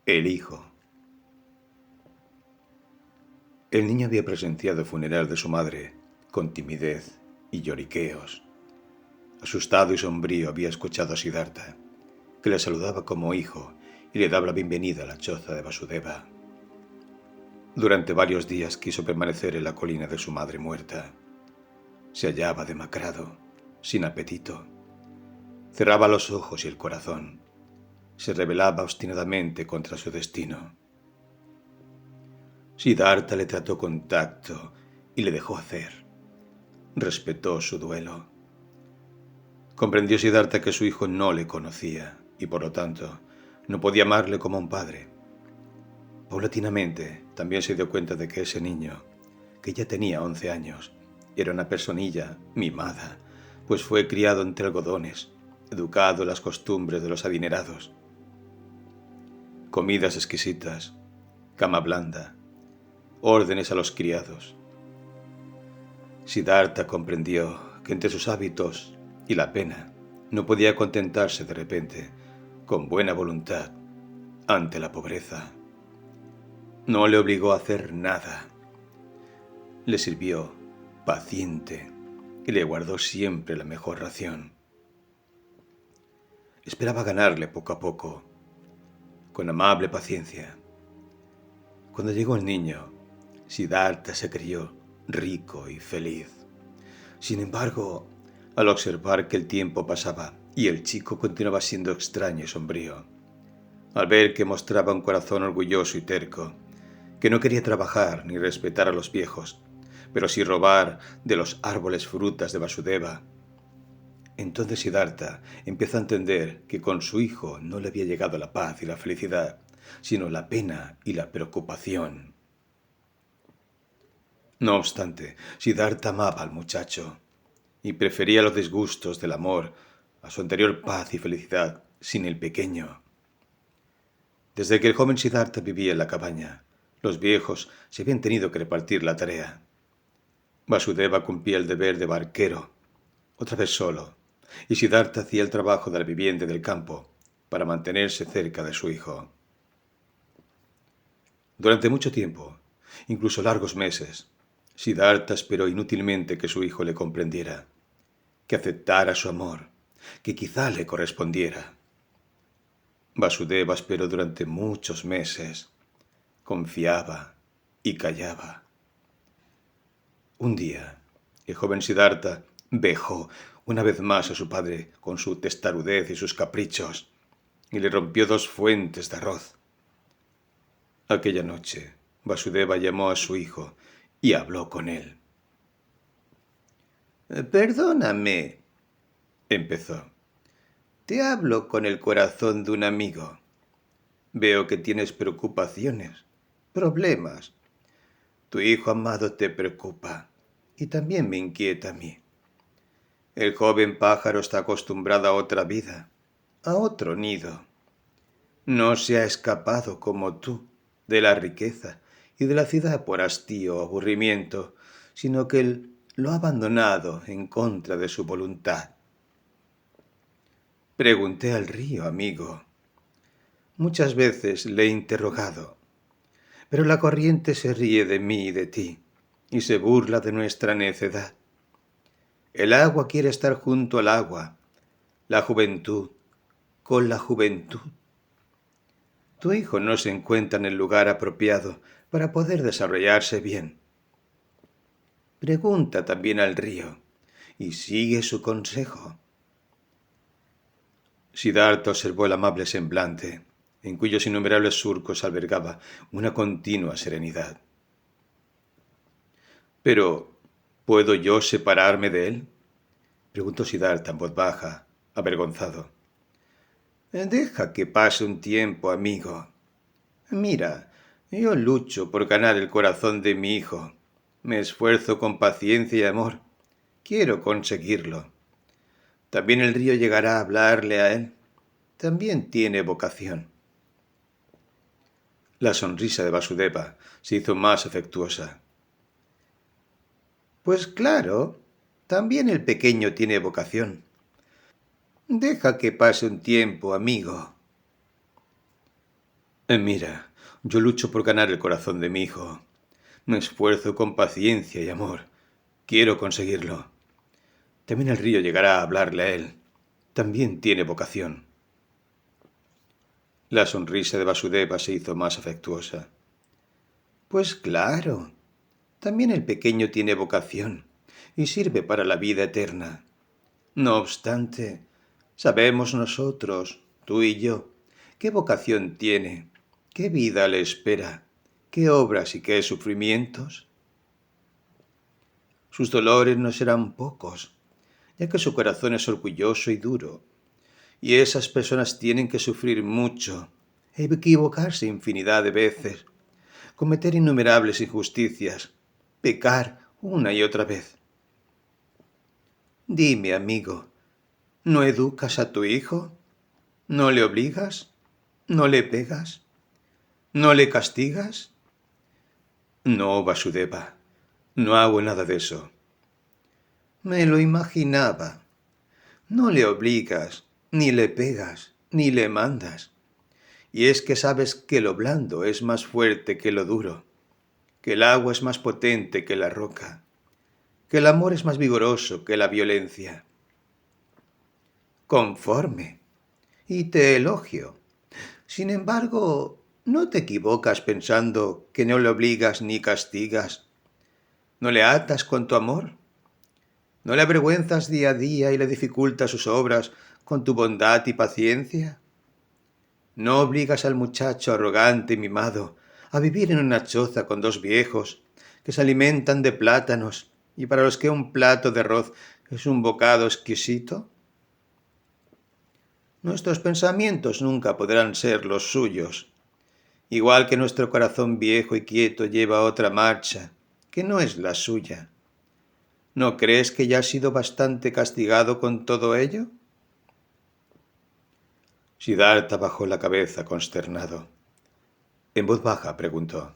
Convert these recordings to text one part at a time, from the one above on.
El hijo. El niño había presenciado el funeral de su madre con timidez y lloriqueos. Asustado y sombrío había escuchado a Siddhartha, que le saludaba como hijo y le daba la bienvenida a la choza de Vasudeva. Durante varios días quiso permanecer en la colina de su madre muerta. Se hallaba demacrado, sin apetito. Cerraba los ojos y el corazón. Se rebelaba obstinadamente contra su destino. Siddhartha le trató con tacto y le dejó hacer. Respetó su duelo. Comprendió Siddhartha que su hijo no le conocía y por lo tanto no podía amarle como un padre. Paulatinamente también se dio cuenta de que ese niño, que ya tenía 11 años, era una personilla mimada, pues fue criado entre algodones, educado en las costumbres de los adinerados. Comidas exquisitas, cama blanda, órdenes a los criados. Siddhartha comprendió que entre sus hábitos y la pena no podía contentarse de repente, con buena voluntad, ante la pobreza. No le obligó a hacer nada. Le sirvió paciente y le guardó siempre la mejor ración. Esperaba ganarle poco a poco, con amable paciencia. Cuando llegó el niño, Siddhartha se creyó rico y feliz. Sin embargo, al observar que el tiempo pasaba y el chico continuaba siendo extraño y sombrío, al ver que mostraba un corazón orgulloso y terco, que no quería trabajar ni respetar a los viejos, pero sí robar de los árboles frutas de Vasudeva, entonces Siddhartha empezó a entender que con su hijo no le había llegado la paz y la felicidad, sino la pena y la preocupación. No obstante, Siddhartha amaba al muchacho y prefería los disgustos del amor a su anterior paz y felicidad sin el pequeño. Desde que el joven Siddhartha vivía en la cabaña, los viejos se habían tenido que repartir la tarea. Vasudeva cumplía el deber de barquero, otra vez solo, y Siddhartha hacía el trabajo de la vivienda del campo para mantenerse cerca de su hijo. Durante mucho tiempo, incluso largos meses, Siddhartha esperó inútilmente que su hijo le comprendiera, que aceptara su amor, que quizá le correspondiera. Vasudeva esperó durante muchos meses, confiaba y callaba. Un día, el joven Siddhartha vejó una vez más a su padre con su testarudez y sus caprichos, y le rompió 2 fuentes de arroz. Aquella noche, Vasudeva llamó a su hijo y habló con él. «Perdóname», empezó. «Te hablo con el corazón de un amigo. Veo que tienes preocupaciones, problemas. Tu hijo amado te preocupa y también me inquieta a mí. El joven pájaro está acostumbrado a otra vida, a otro nido. No se ha escapado como tú de la riqueza y de la ciudad por hastío o aburrimiento, sino que él lo ha abandonado en contra de su voluntad. Pregunté al río, amigo. Muchas veces le he interrogado, pero la corriente se ríe de mí y de ti, y se burla de nuestra necedad. El agua quiere estar junto al agua, la juventud con la juventud. Tu hijo no se encuentra en el lugar apropiado para poder desarrollarse bien. Pregunta también al río y sigue su consejo». Siddhartha observó el amable semblante, en cuyos innumerables surcos albergaba una continua serenidad. «¿Pero puedo yo separarme de él?», preguntó Siddhartha en voz baja, avergonzado. «Deja que pase un tiempo, amigo. Mira, yo lucho por ganar el corazón de mi hijo. Me esfuerzo con paciencia y amor. Quiero conseguirlo. También el río llegará a hablarle a él. También tiene vocación». La sonrisa de Vasudeva se hizo más afectuosa. «Pues claro, también el pequeño tiene vocación. Deja que pase un tiempo, amigo». Mira, yo lucho por ganar el corazón de mi hijo. Me esfuerzo con paciencia y amor. Quiero conseguirlo. También el río llegará a hablarle a él. También tiene vocación. La sonrisa de Vasudeva se hizo más afectuosa. Pues claro, también el pequeño tiene vocación y sirve para la vida eterna. No obstante, sabemos nosotros, tú y yo, qué vocación tiene, qué vida le espera, qué obras y qué sufrimientos. Sus dolores no serán pocos, ya que su corazón es orgulloso y duro, y esas personas tienen que sufrir mucho, e equivocarse infinidad de veces, cometer innumerables injusticias, pecar una y otra vez. Dime, amigo, ¿no educas a tu hijo? ¿No le obligas? ¿No le pegas? ¿No le castigas? No, Vasudeva, no hago nada de eso. Me lo imaginaba. No le obligas, ni le pegas, ni le mandas. Y es que sabes que lo blando es más fuerte que lo duro, que el agua es más potente que la roca, que el amor es más vigoroso que la violencia. Conforme. Y te elogio. Sin embargo, ¿no te equivocas pensando que no le obligas ni castigas? ¿No le atas con tu amor? ¿No le avergüenzas día a día y le dificultas sus obras con tu bondad y paciencia? ¿No obligas al muchacho arrogante y mimado a vivir en una choza con dos viejos que se alimentan de plátanos y para los que un plato de arroz es un bocado exquisito? Nuestros pensamientos nunca podrán ser los suyos, igual que nuestro corazón viejo y quieto lleva otra marcha, que no es la suya. ¿No crees que ya has sido bastante castigado con todo ello? Siddhartha bajó la cabeza consternado. En voz baja preguntó: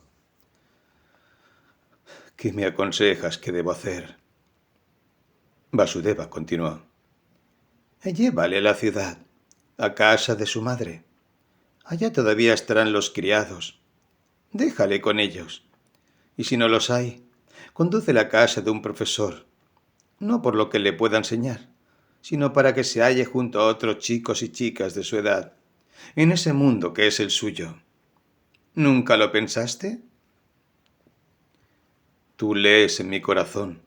¿Qué me aconsejas que debo hacer? Vasudeva continuó: Llévale a la ciudad, a casa de su madre. Allá todavía estarán los criados. Déjale con ellos. Y si no los hay, condúcele a casa de un profesor, no por lo que le pueda enseñar, sino para que se halle junto a otros chicos y chicas de su edad, en ese mundo que es el suyo. ¿Nunca lo pensaste? Tú lees en mi corazón,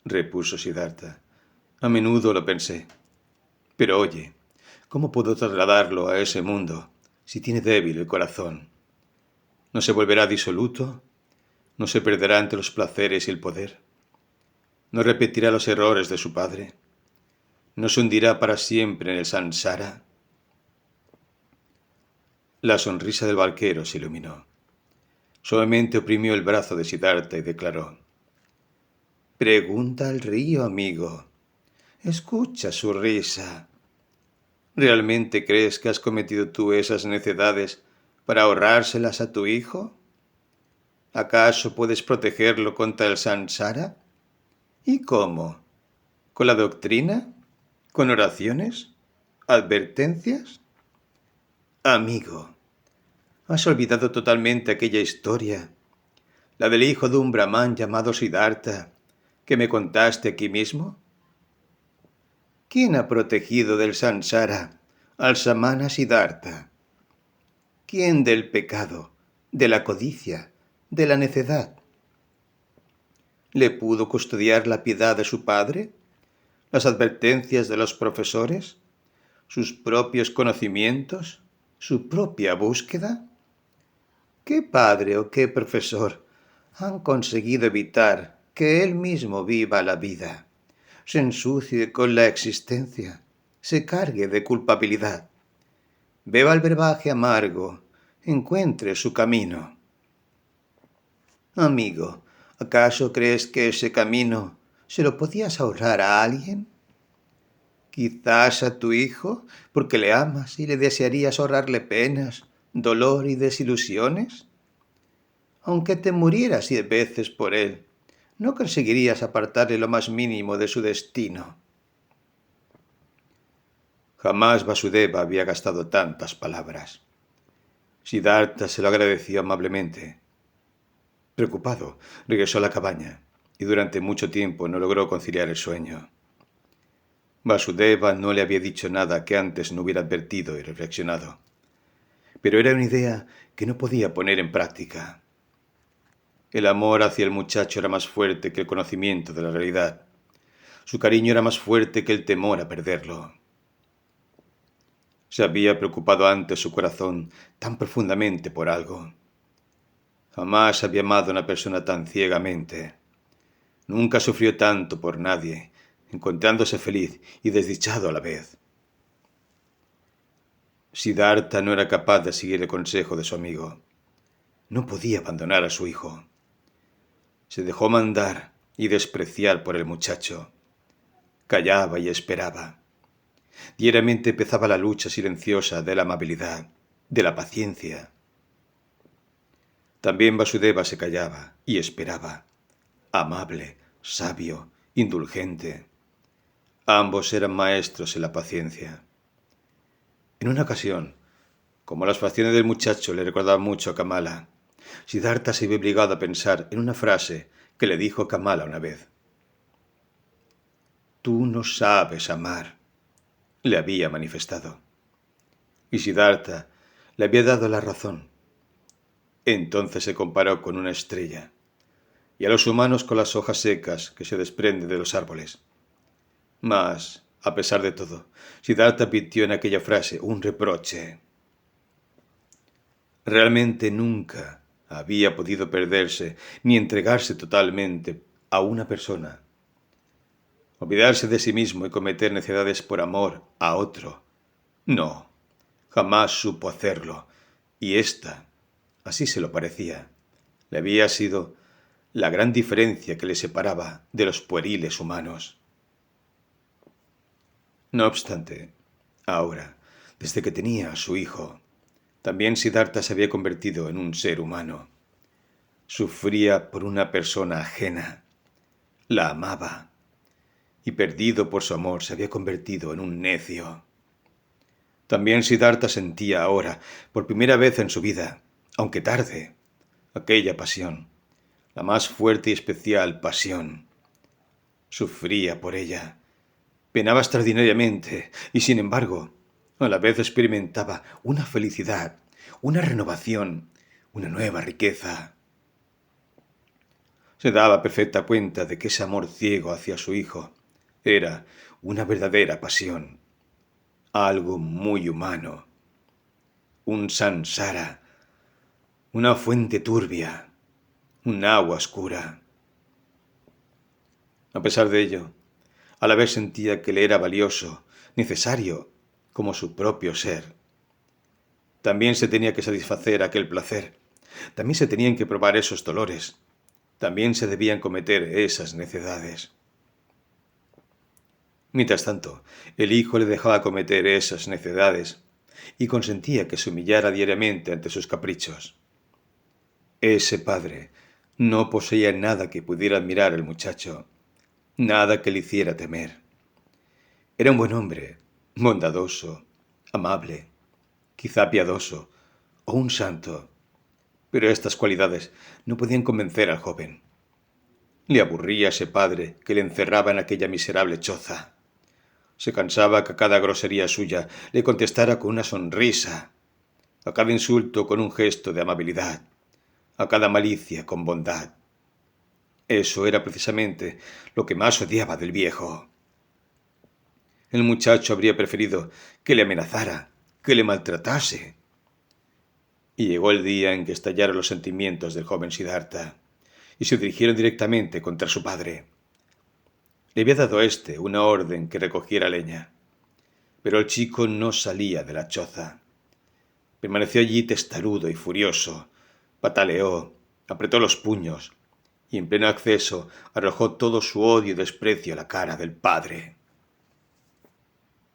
repuso Siddhartha. A menudo lo pensé. Pero oye, ¿cómo puedo trasladarlo a ese mundo si tiene débil el corazón? ¿No se volverá disoluto? ¿No se perderá entre los placeres y el poder? ¿No repetirá los errores de su padre? ¿No se hundirá para siempre en el samsara? La sonrisa del barquero se iluminó. Suavemente oprimió el brazo de Siddhartha y declaró: Pregunta al río, amigo. Escucha su risa. ¿Realmente crees que has cometido tú esas necedades para ahorrárselas a tu hijo? ¿Acaso puedes protegerlo contra el samsara? ¿Y cómo? ¿Con la doctrina? ¿Con oraciones? ¿Advertencias? Amigo, has olvidado totalmente aquella historia, la del hijo de un brahmán llamado Siddhartha, que me contaste aquí mismo. ¿Quién ha protegido del samsara al samana Siddhartha? ¿Quién del pecado, de la codicia, de la necedad? ¿Le pudo custodiar la piedad de su padre, las advertencias de los profesores, sus propios conocimientos, su propia búsqueda? ¿Qué padre o qué profesor han conseguido evitar que él mismo viva la vida, se ensucie con la existencia, se cargue de culpabilidad, beba el brebaje amargo, encuentre su camino? Amigo, ¿acaso crees que ese camino se lo podías ahorrar a alguien? Quizás a tu hijo, porque le amas y le desearías ahorrarle penas, dolor y desilusiones. Aunque te murieras 10 veces por él, no conseguirías apartarle lo más mínimo de su destino. Jamás Vasudeva había gastado tantas palabras. Siddhartha se lo agradeció amablemente. Preocupado, regresó a la cabaña y durante mucho tiempo no logró conciliar el sueño. Vasudeva no le había dicho nada que antes no hubiera advertido y reflexionado, pero era una idea que no podía poner en práctica. El amor hacia el muchacho era más fuerte que el conocimiento de la realidad. Su cariño era más fuerte que el temor a perderlo. Se había preocupado antes su corazón tan profundamente por algo. Jamás había amado a una persona tan ciegamente. Nunca sufrió tanto por nadie, encontrándose feliz y desdichado a la vez. Siddhartha no era capaz de seguir el consejo de su amigo. No podía abandonar a su hijo. Se dejó mandar y despreciar por el muchacho. Callaba y esperaba. Diariamente empezaba la lucha silenciosa de la amabilidad, de la paciencia. También Vasudeva se callaba y esperaba. Amable, sabio, indulgente. Ambos eran maestros en la paciencia. En una ocasión, como las facciones del muchacho le recordaban mucho a Kamala, Siddhartha se vio obligado a pensar en una frase que le dijo Kamala una vez. Tú no sabes amar, le había manifestado. Y Siddhartha le había dado la razón. Entonces se comparó con una estrella, y a los humanos con las hojas secas que se desprenden de los árboles. Mas, a pesar de todo, Siddhartha advirtió en aquella frase un reproche. Realmente nunca había podido perderse ni entregarse totalmente a una persona. Olvidarse de sí mismo y cometer necedades por amor a otro. No, jamás supo hacerlo. Y esta, así se lo parecía, le había sido la gran diferencia que le separaba de los pueriles humanos. No obstante, ahora, desde que tenía a su hijo, también Siddhartha se había convertido en un ser humano. Sufría por una persona ajena. La amaba. Y perdido por su amor se había convertido en un necio. También Siddhartha sentía ahora, por primera vez en su vida, aunque tarde, aquella pasión, la más fuerte y especial pasión. Sufría por ella. Penaba extraordinariamente y, sin embargo, a la vez experimentaba una felicidad, una renovación, una nueva riqueza. Se daba perfecta cuenta de que ese amor ciego hacia su hijo era una verdadera pasión, algo muy humano, un samsara, una fuente turbia, un agua oscura. A pesar de ello, a la vez sentía que le era valioso, necesario, como su propio ser. También se tenía que satisfacer aquel placer, también se tenían que probar esos dolores, también se debían cometer esas necedades. Mientras tanto, el hijo le dejaba cometer esas necedades y consentía que se humillara diariamente ante sus caprichos. Ese padre no poseía nada que pudiera admirar al muchacho, nada que le hiciera temer. Era un buen hombre, bondadoso, amable, quizá piadoso o un santo, pero estas cualidades no podían convencer al joven. Le aburría ese padre que le encerraba en aquella miserable choza. Se cansaba que a cada grosería suya le contestara con una sonrisa, a cada insulto con un gesto de amabilidad, a cada malicia con bondad. Eso era precisamente lo que más odiaba del viejo. El muchacho habría preferido que le amenazara, que le maltratase. Y llegó el día en que estallaron los sentimientos del joven Siddhartha y se dirigieron directamente contra su padre. Le había dado éste una orden que recogiera leña, pero el chico no salía de la choza. Permaneció allí testarudo y furioso, pataleó, apretó los puños y en pleno acceso arrojó todo su odio y desprecio a la cara del padre.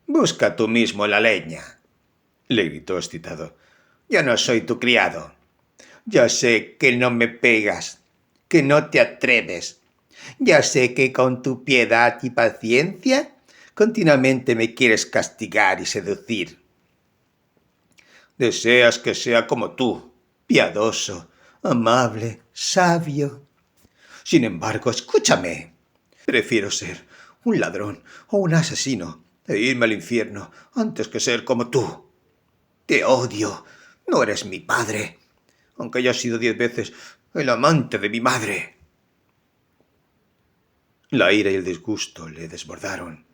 «Busca tú mismo la leña», le gritó excitado. «Yo no soy tu criado. Yo sé que no me pegas, que no te atreves. Ya sé que con tu piedad y paciencia continuamente me quieres castigar y seducir. Deseas que sea como tú, piadoso, amable, sabio. Sin embargo, escúchame. Prefiero ser un ladrón o un asesino e irme al infierno antes que ser como tú. Te odio. No eres mi padre, aunque haya sido 10 veces el amante de mi madre. La ira y el disgusto le desbordaron.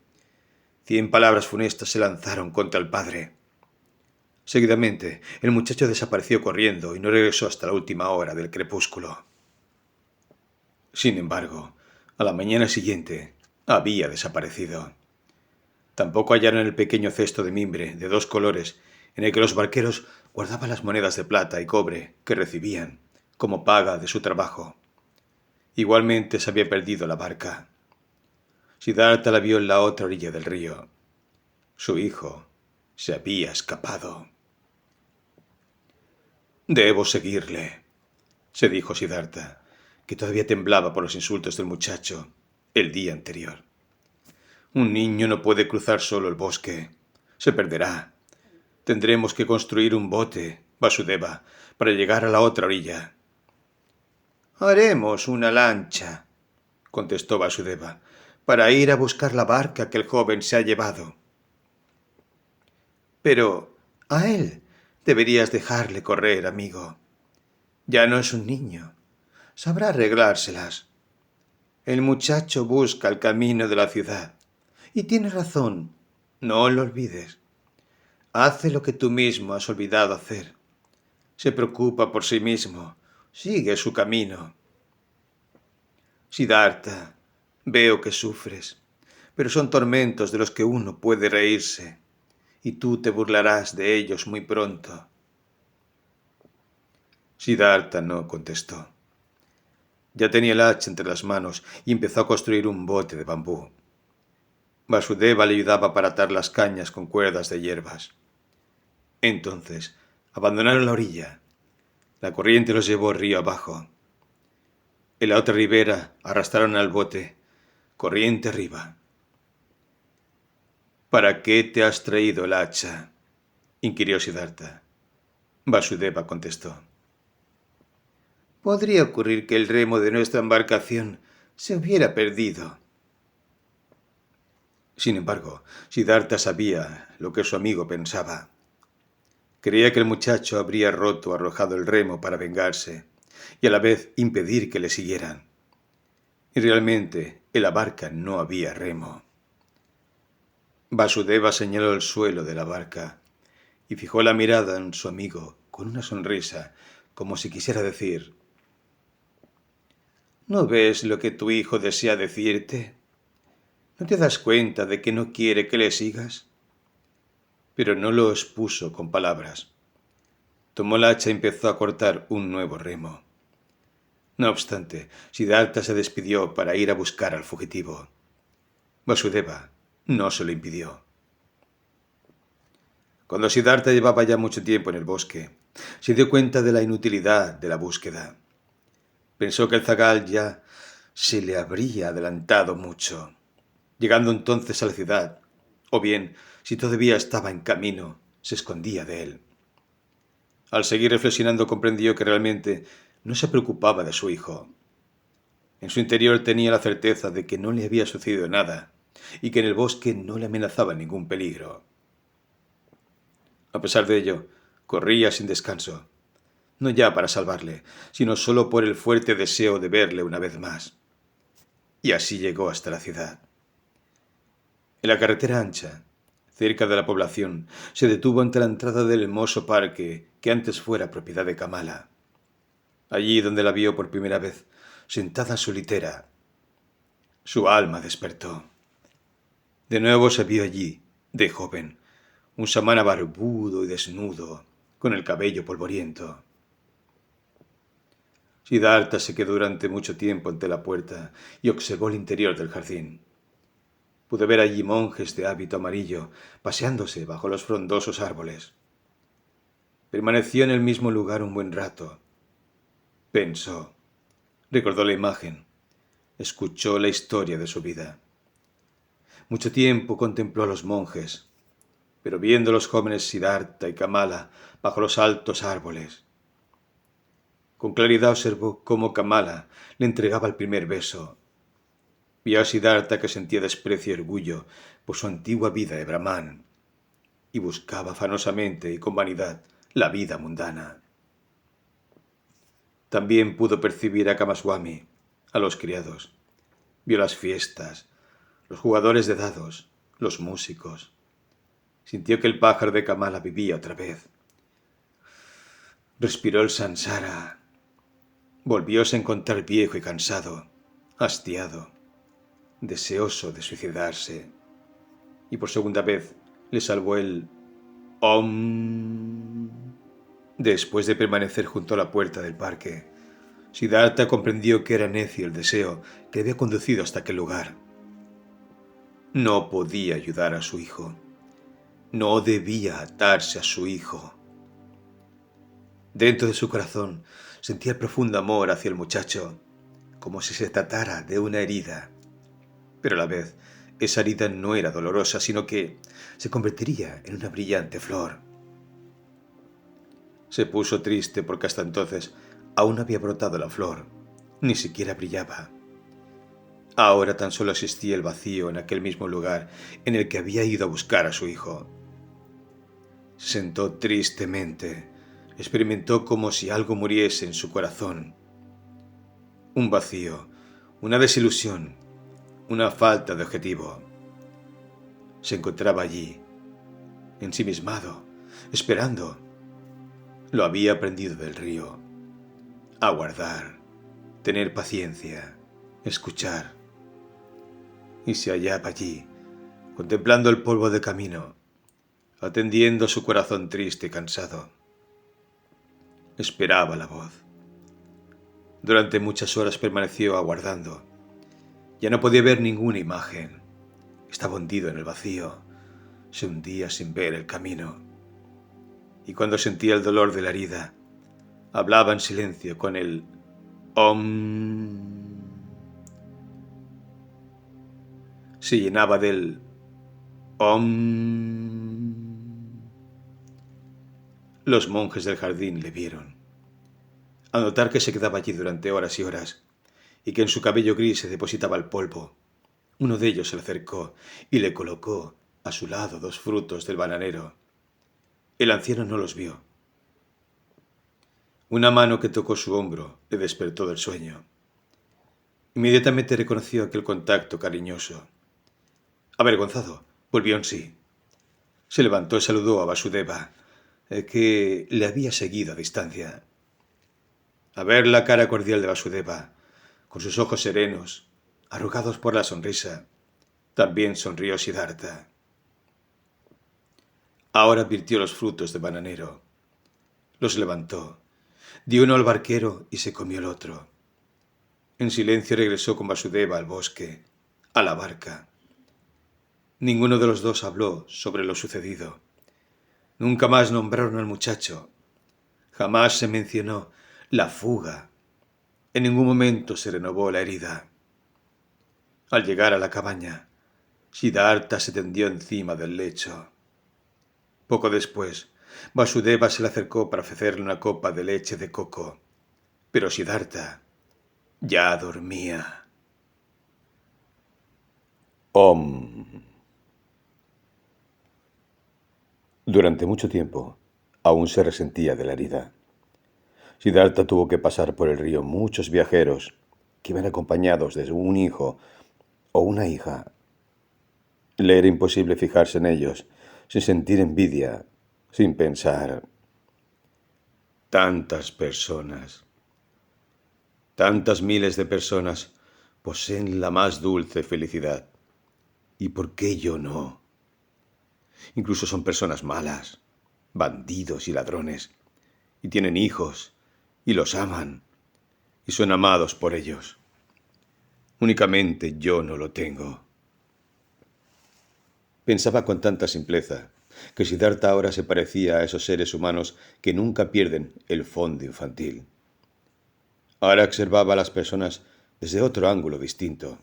100 palabras funestas se lanzaron contra el padre. Seguidamente, el muchacho desapareció corriendo y no regresó hasta la última hora del crepúsculo. Sin embargo, a la mañana siguiente, había desaparecido. Tampoco hallaron el pequeño cesto de mimbre de 2 colores en el que los barqueros guardaban las monedas de plata y cobre que recibían como paga de su trabajo. Igualmente se había perdido la barca. Siddhartha la vio en la otra orilla del río. Su hijo se había escapado. Debo seguirle, se dijo Siddhartha, que todavía temblaba por los insultos del muchacho el día anterior. Un niño no puede cruzar solo el bosque. Se perderá. Tendremos que construir un bote, Vasudeva, para llegar a la otra orilla. Haremos una lancha, contestó Vasudeva, para ir a buscar la barca que el joven se ha llevado. Pero a él deberías dejarle correr, amigo. Ya no es un niño. Sabrá arreglárselas. El muchacho busca el camino de la ciudad. Y tienes razón. No lo olvides. Hace lo que tú mismo has olvidado hacer. Se preocupa por sí mismo. Sigue su camino. Siddhartha, veo que sufres, pero son tormentos de los que uno puede reírse, y tú te burlarás de ellos muy pronto. Siddhartha no contestó. Ya tenía el hacha entre las manos y empezó a construir un bote de bambú. Vasudeva le ayudaba para atar las cañas con cuerdas de hierbas. Entonces abandonaron la orilla. La corriente los llevó río abajo. En la otra ribera arrastraron al bote, corriente arriba. ¿Para qué te has traído el hacha?, inquirió Siddhartha. Vasudeva contestó. Podría ocurrir que el remo de nuestra embarcación se hubiera perdido. Sin embargo, Siddhartha sabía lo que su amigo pensaba. Creía que el muchacho habría roto o arrojado el remo para vengarse y a la vez impedir que le siguieran. Y realmente en la barca no había remo. Vasudeva señaló el suelo de la barca y fijó la mirada en su amigo con una sonrisa, como si quisiera decir: ¿No ves lo que tu hijo desea decirte? ¿No te das cuenta de que no quiere que le sigas? Pero no lo expuso con palabras. Tomó la hacha y empezó a cortar un nuevo remo. No obstante, Siddhartha se despidió para ir a buscar al fugitivo. Vasudeva no se lo impidió. Cuando Siddhartha llevaba ya mucho tiempo en el bosque, se dio cuenta de la inutilidad de la búsqueda. Pensó que el zagal ya se le habría adelantado mucho, llegando entonces a la ciudad, o bien, si todavía estaba en camino, se escondía de él. Al seguir reflexionando comprendió que realmente no se preocupaba de su hijo. En su interior tenía la certeza de que no le había sucedido nada y que en el bosque no le amenazaba ningún peligro. A pesar de ello, corría sin descanso, no ya para salvarle, sino solo por el fuerte deseo de verle una vez más. Y así llegó hasta la ciudad. En la carretera ancha, cerca de la población, se detuvo ante la entrada del hermoso parque que antes fuera propiedad de Kamala. Allí donde la vio por primera vez, sentada en su litera, su alma despertó. De nuevo se vio allí, de joven, un samana barbudo y desnudo, con el cabello polvoriento. Siddhartha se quedó durante mucho tiempo ante la puerta y observó el interior del jardín. Pude ver allí monjes de hábito amarillo paseándose bajo los frondosos árboles. Permaneció en el mismo lugar un buen rato. Pensó, recordó la imagen, escuchó la historia de su vida. Mucho tiempo contempló a los monjes. pero viendo los jóvenes Siddhartha y Kamala bajo los altos árboles, con claridad observó cómo Kamala le entregaba el primer beso. Vio a Siddhartha que sentía desprecio y orgullo por su antigua vida de Brahman y buscaba afanosamente y con vanidad la vida mundana. También pudo percibir a Kamaswami, a los criados. Vio las fiestas, los jugadores de dados, los músicos. Sintió que el pájaro de Kamala vivía otra vez. Respiró el sansara. Volvióse a encontrar viejo y cansado, hastiado, deseoso de suicidarse. Y por segunda vez le salvó el Om. Después de permanecer junto a la puerta del parque, Siddhartha comprendió que era necio el deseo que le había conducido hasta aquel lugar. No podía ayudar a su hijo. No debía atarse a su hijo. Dentro de su corazón sentía profundo amor hacia el muchacho, como si se tratara de una herida. Pero a la vez, esa herida no era dolorosa, sino que se convertiría en una brillante flor. Se puso triste porque hasta entonces aún no había brotado la flor, ni siquiera brillaba. Ahora tan solo existía el vacío en aquel mismo lugar en el que había ido a buscar a su hijo. Se sentó tristemente, experimentó como si algo muriese en su corazón. Un vacío, una desilusión, una falta de objetivo. Se encontraba allí, ensimismado, esperando. Lo había aprendido del río. Aguardar, tener paciencia, escuchar. Y se hallaba allí, contemplando el polvo de camino, atendiendo su corazón triste y cansado. Esperaba la voz. Durante muchas horas permaneció aguardando. Ya no podía ver ninguna imagen. Estaba hundido en el vacío. Se hundía sin ver el camino. Y cuando sentía el dolor de la herida, hablaba en silencio con el Om. Se llenaba del Om. Los monjes del jardín le vieron. Al notar que se quedaba allí durante horas y horas, y que en su cabello gris se depositaba el polvo, uno de ellos se le acercó y le colocó a su lado 2 frutos del bananero. El anciano no los vio. Una mano que tocó su hombro le despertó del sueño. Inmediatamente reconoció aquel contacto cariñoso. Avergonzado, volvió en sí. Se levantó y saludó a Vasudeva, que le había seguido a distancia. A ver la cara cordial de Vasudeva, con sus ojos serenos, arrugados por la sonrisa, también sonrió Siddhartha. Ahora advirtió los frutos de bananero. Los levantó, dio uno al barquero y se comió el otro. En silencio regresó con Vasudeva al bosque, a la barca. Ninguno de los dos habló sobre lo sucedido. Nunca más nombraron al muchacho. Jamás se mencionó la fuga. En ningún momento se renovó la herida. Al llegar a la cabaña, Siddhartha se tendió encima del lecho. Poco después, Vasudeva se le acercó para ofrecerle una copa de leche de coco, pero Siddhartha ya dormía. Om. Durante mucho tiempo, aún se resentía de la herida. Siddhartha tuvo que pasar por el río muchos viajeros que iban acompañados de un hijo o una hija. Le era imposible fijarse en ellos sin sentir envidia, sin pensar. Tantas personas, tantas miles de personas poseen la más dulce felicidad. ¿Y por qué yo no? Incluso son personas malas, bandidos y ladrones, y tienen hijos, y los aman, y son amados por ellos. Únicamente yo no lo tengo. Pensaba con tanta simpleza que Siddhartha ahora se parecía a esos seres humanos que nunca pierden el fondo infantil. Ahora observaba a las personas desde otro ángulo distinto,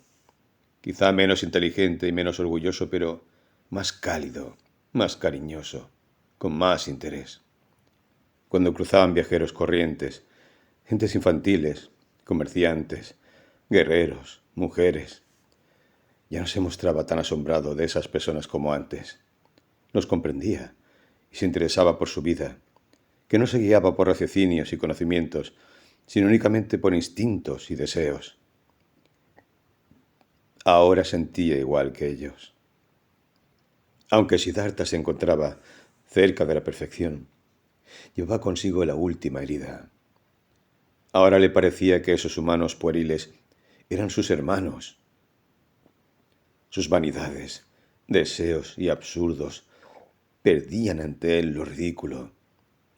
quizá menos inteligente y menos orgulloso, pero más cálido, más cariñoso, con más interés. Cuando cruzaban viajeros corrientes, gentes infantiles, comerciantes, guerreros, mujeres, ya no se mostraba tan asombrado de esas personas como antes. Los comprendía y se interesaba por su vida, que no se guiaba por raciocinios y conocimientos, sino únicamente por instintos y deseos. Ahora sentía igual que ellos. Aunque Siddhartha se encontraba cerca de la perfección, llevaba consigo la última herida. Ahora le parecía que esos humanos pueriles eran sus hermanos. Sus vanidades, deseos y absurdos perdían ante él lo ridículo.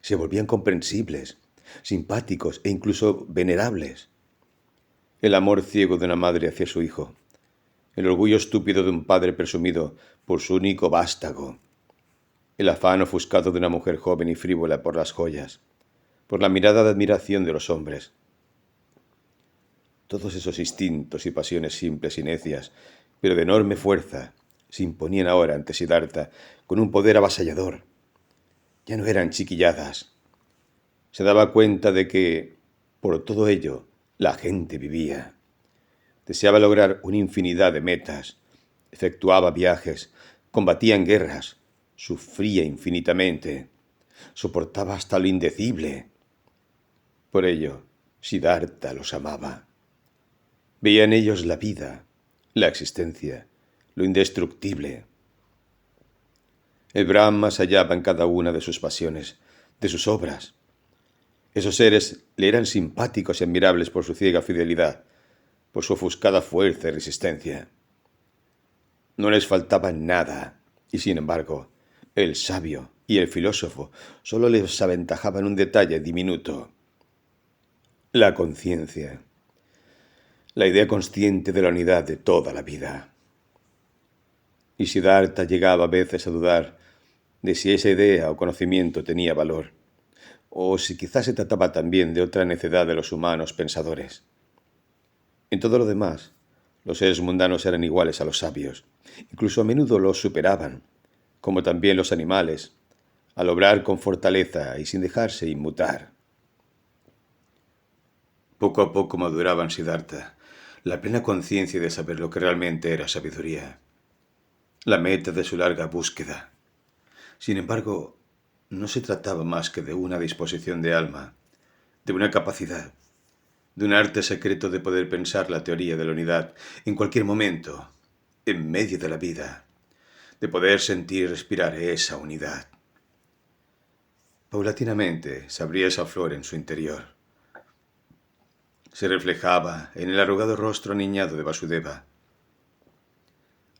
Se volvían comprensibles, simpáticos e incluso venerables. El amor ciego de una madre hacia su hijo, el orgullo estúpido de un padre presumido por su único vástago, el afán ofuscado de una mujer joven y frívola por las joyas, por la mirada de admiración de los hombres. Todos esos instintos y pasiones simples y necias, pero de enorme fuerza, se imponían ahora ante Siddhartha con un poder avasallador. Ya no eran chiquilladas. Se daba cuenta de que, por todo ello, la gente vivía. Deseaba lograr una infinidad de metas, efectuaba viajes, combatía en guerras, sufría infinitamente, soportaba hasta lo indecible. Por ello, Siddhartha los amaba. Veía en ellos la vida, la existencia, lo indestructible. El Brahma se hallaba en cada una de sus pasiones, de sus obras. Esos seres le eran simpáticos y admirables por su ciega fidelidad, por su ofuscada fuerza y resistencia. No les faltaba nada, y sin embargo, el sabio y el filósofo solo les aventajaban un detalle diminuto: la conciencia, la idea consciente de la unidad de toda la vida. Y Siddhartha llegaba a veces a dudar de si esa idea o conocimiento tenía valor, o si quizás se trataba también de otra necedad de los humanos pensadores. En todo lo demás, los seres mundanos eran iguales a los sabios, incluso a menudo los superaban, como también los animales, al obrar con fortaleza y sin dejarse inmutar. Poco a poco maduraba en Siddhartha la plena conciencia de saber lo que realmente era sabiduría, la meta de su larga búsqueda. Sin embargo, no se trataba más que de una disposición de alma, de una capacidad, de un arte secreto de poder pensar la teoría de la unidad en cualquier momento, en medio de la vida, de poder sentir y respirar esa unidad. Paulatinamente se abría esa flor en su interior. Se reflejaba en el arrugado rostro aniñado de Vasudeva.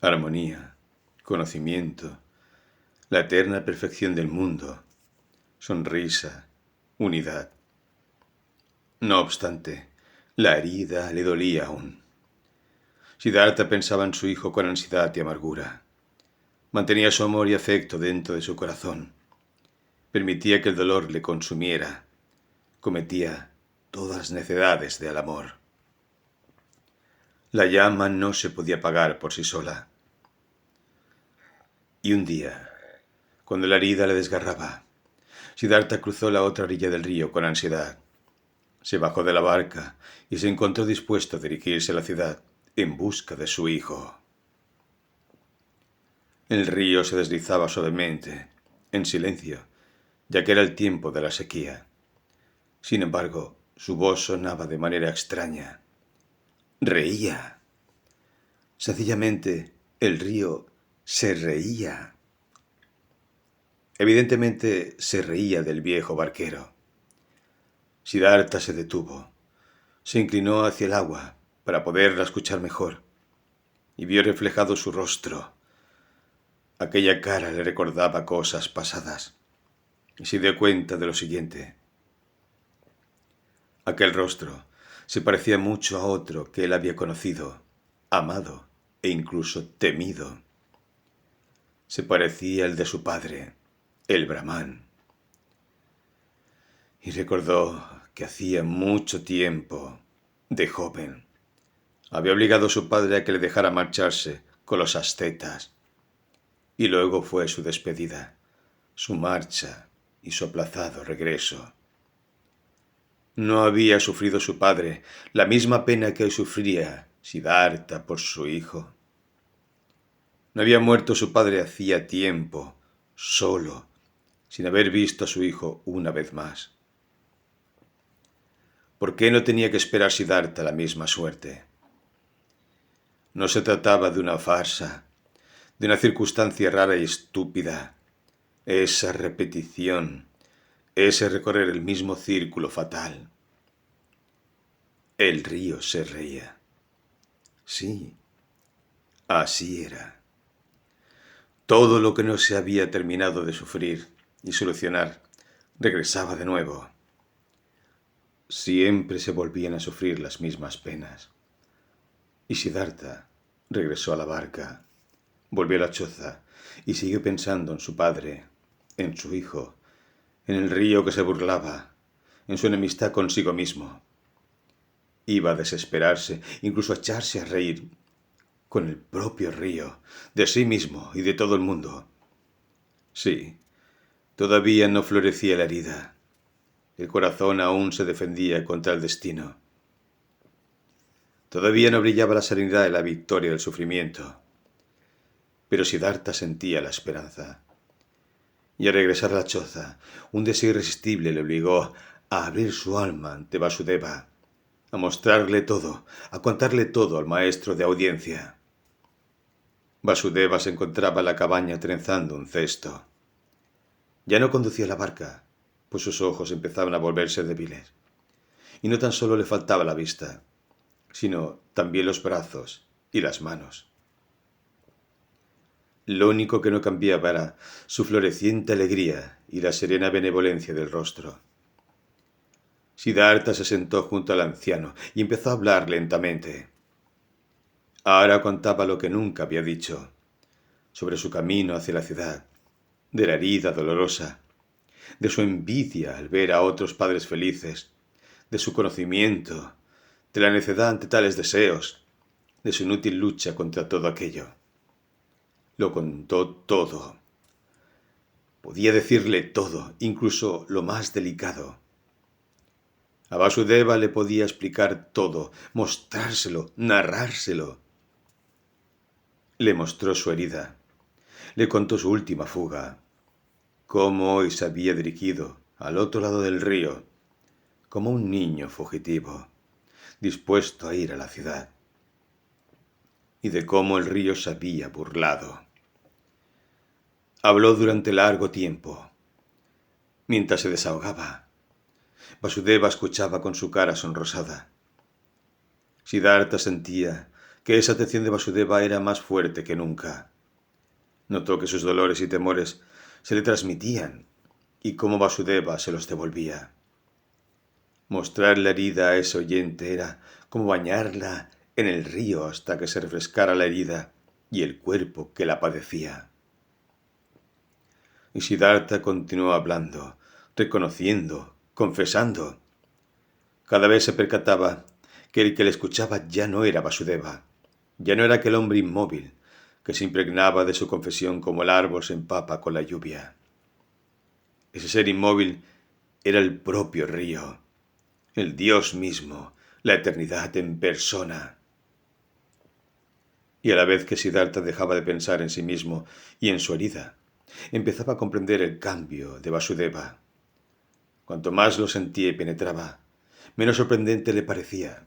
Armonía, conocimiento, la eterna perfección del mundo, sonrisa, unidad. No obstante, la herida le dolía aún. Siddhartha pensaba en su hijo con ansiedad y amargura. Mantenía su amor y afecto dentro de su corazón. Permitía que el dolor le consumiera. Cometía todas las necedades del amor. La llama no se podía apagar por sí sola. Y un día, cuando la herida le desgarraba, Siddhartha cruzó la otra orilla del río con ansiedad. Se bajó de la barca y se encontró dispuesto a dirigirse a la ciudad en busca de su hijo. El río se deslizaba suavemente, en silencio, ya que era el tiempo de la sequía. Sin embargo, su voz sonaba de manera extraña. Reía. Sencillamente, el río se reía. Evidentemente, se reía del viejo barquero. Siddhartha se detuvo. Se inclinó hacia el agua para poderla escuchar mejor y vio reflejado su rostro. Aquella cara le recordaba cosas pasadas y se dio cuenta de lo siguiente. Aquel rostro se parecía mucho a otro que él había conocido, amado e incluso temido. Se parecía al de su padre, el Brahmán. Y recordó que hacía mucho tiempo, de joven, había obligado a su padre a que le dejara marcharse con los ascetas. Y luego fue su despedida, su marcha y su aplazado regreso. No había sufrido su padre la misma pena que hoy sufría Siddhartha por su hijo. No había muerto su padre hacía tiempo, solo, sin haber visto a su hijo una vez más. ¿Por qué no tenía que esperar Siddhartha la misma suerte? No se trataba de una farsa, de una circunstancia rara y estúpida. Esa repetición, ese recorrer el mismo círculo fatal. El río se reía. Sí, así era. Todo lo que no se había terminado de sufrir y solucionar regresaba de nuevo. Siempre se volvían a sufrir las mismas penas. Y Siddhartha regresó a la barca, volvió a la choza y siguió pensando en su padre, en su hijo, en el río que se burlaba, en su enemistad consigo mismo. Iba a desesperarse, incluso a echarse a reír con el propio río, de sí mismo y de todo el mundo. Sí, todavía no florecía la herida. El corazón aún se defendía contra el destino. Todavía no brillaba la serenidad de la victoria del sufrimiento. Pero Siddhartha sentía la esperanza. Y al regresar a la choza, un deseo irresistible le obligó a abrir su alma ante Vasudeva, a mostrarle todo, a contarle todo al maestro de audiencia. Vasudeva se encontraba en la cabaña trenzando un cesto. Ya no conducía la barca, pues sus ojos empezaban a volverse débiles. Y no tan solo le faltaba la vista, sino también los brazos y las manos. Lo único que no cambiaba era su floreciente alegría y la serena benevolencia del rostro. Siddhartha se sentó junto al anciano y empezó a hablar lentamente. Ahora contaba lo que nunca había dicho, sobre su camino hacia la ciudad, de la herida dolorosa, de su envidia al ver a otros padres felices, de su conocimiento, de la necedad ante tales deseos, de su inútil lucha contra todo aquello. Lo contó todo. Podía decirle todo, incluso lo más delicado. A Vasudeva le podía explicar todo, mostrárselo, narrárselo. Le mostró su herida, le contó su última fuga, cómo hoy se había dirigido al otro lado del río, como un niño fugitivo, dispuesto a ir a la ciudad, y de cómo el río se había burlado. Habló durante largo tiempo. Mientras se desahogaba, Vasudeva escuchaba con su cara sonrosada. Siddhartha sentía que esa atención de Vasudeva era más fuerte que nunca. Notó que sus dolores y temores se le transmitían y cómo Vasudeva se los devolvía. Mostrar la herida a ese oyente era como bañarla en el río hasta que se refrescara la herida y el cuerpo que la padecía. Y Siddhartha continuó hablando, reconociendo, confesando. Cada vez se percataba que el que le escuchaba ya no era Vasudeva, ya no era aquel hombre inmóvil que se impregnaba de su confesión como el árbol se empapa con la lluvia. Ese ser inmóvil era el propio río, el Dios mismo, la eternidad en persona. Y a la vez que Siddhartha dejaba de pensar en sí mismo y en su herida, empezaba a comprender el cambio de Vasudeva. Cuanto más lo sentía y penetraba, menos sorprendente le parecía.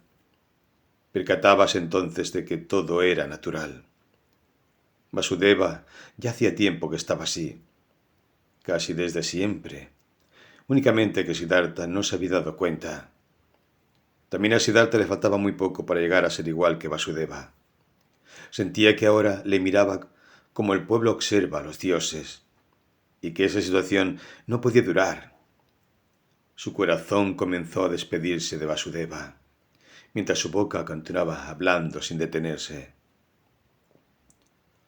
Percatábase entonces de que todo era natural. Vasudeva ya hacía tiempo que estaba así, casi desde siempre, únicamente que Siddhartha no se había dado cuenta. También a Siddhartha le faltaba muy poco para llegar a ser igual que Vasudeva. Sentía que ahora le miraba como el pueblo observa a los dioses, y que esa situación no podía durar. Su corazón comenzó a despedirse de Vasudeva, mientras su boca continuaba hablando sin detenerse.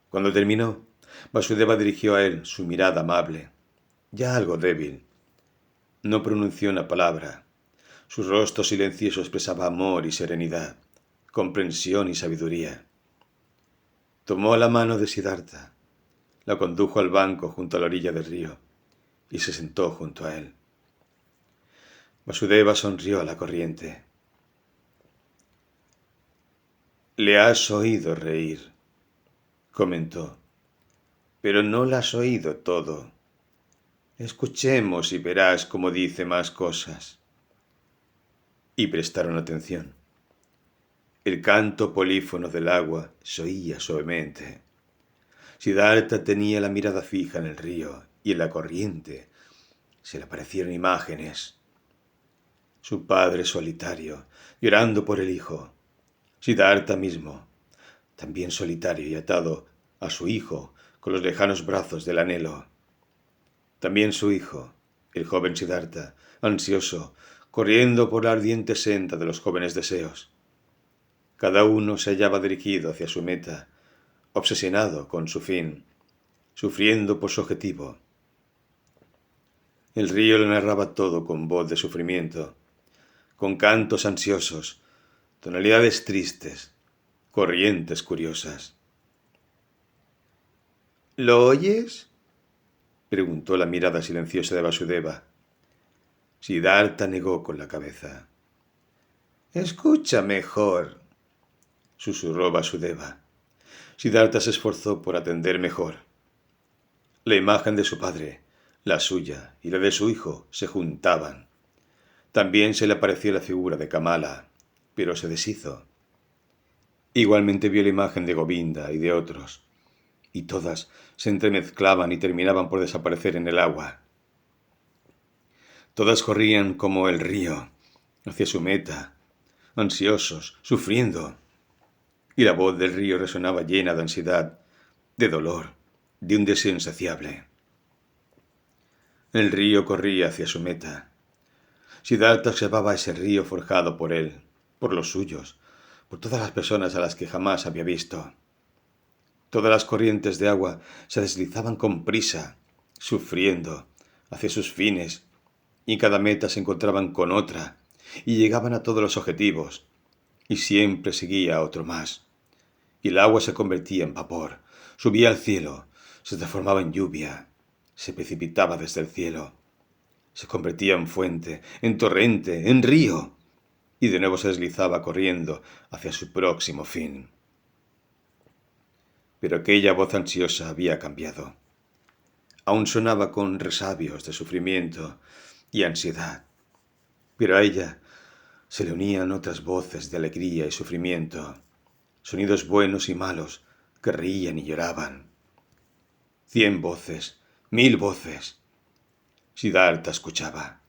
Cuando terminó, Vasudeva dirigió a él su mirada amable, ya algo débil. No pronunció una palabra. Su rostro silencioso expresaba amor y serenidad, comprensión y sabiduría. Tomó la mano de Siddhartha, la condujo al banco junto a la orilla del río y se sentó junto a él. Vasudeva sonrió a la corriente. «Le has oído reír», comentó, «pero no lo has oído todo. Escuchemos y verás cómo dice más cosas». Y prestaron atención. El canto polífono del agua se oía suavemente. Siddhartha tenía la mirada fija en el río y en la corriente se le aparecieron imágenes. Su padre solitario, llorando por el hijo. Siddhartha mismo, también solitario y atado a su hijo con los lejanos brazos del anhelo. También su hijo, el joven Siddhartha, ansioso, corriendo por la ardiente senda de los jóvenes deseos. Cada uno se hallaba dirigido hacia su meta, obsesionado con su fin, sufriendo por su objetivo. El río lo narraba todo con voz de sufrimiento, con cantos ansiosos, tonalidades tristes, corrientes curiosas. «¿Lo oyes?», preguntó la mirada silenciosa de Vasudeva. Siddhartha negó con la cabeza. «Escucha mejor», susurró Vasudeva. Siddhartha se esforzó por atender mejor. La imagen de su padre, la suya y la de su hijo se juntaban. También se le apareció la figura de Kamala, pero se deshizo. Igualmente vio la imagen de Govinda y de otros, y todas se entremezclaban y terminaban por desaparecer en el agua. Todas corrían como el río, hacia su meta, ansiosos, sufriendo, y la voz del río resonaba llena de ansiedad, de dolor, de un deseo insaciable. El río corría hacia su meta. Siddhartha observaba ese río forjado por él, por los suyos, por todas las personas a las que jamás había visto. Todas las corrientes de agua se deslizaban con prisa, sufriendo, hacia sus fines, y en cada meta se encontraban con otra, y llegaban a todos los objetivos, y siempre seguía otro más. Y el agua se convertía en vapor, subía al cielo, se transformaba en lluvia, se precipitaba desde el cielo, se convertía en fuente, en torrente, en río, y de nuevo se deslizaba corriendo hacia su próximo fin. Pero aquella voz ansiosa había cambiado. Aún sonaba con resabios de sufrimiento y ansiedad, pero a ella se le unían otras voces de alegría y sufrimiento, sonidos buenos y malos que reían y lloraban. 100 voces, 1000 voces. Siddhartha escuchaba.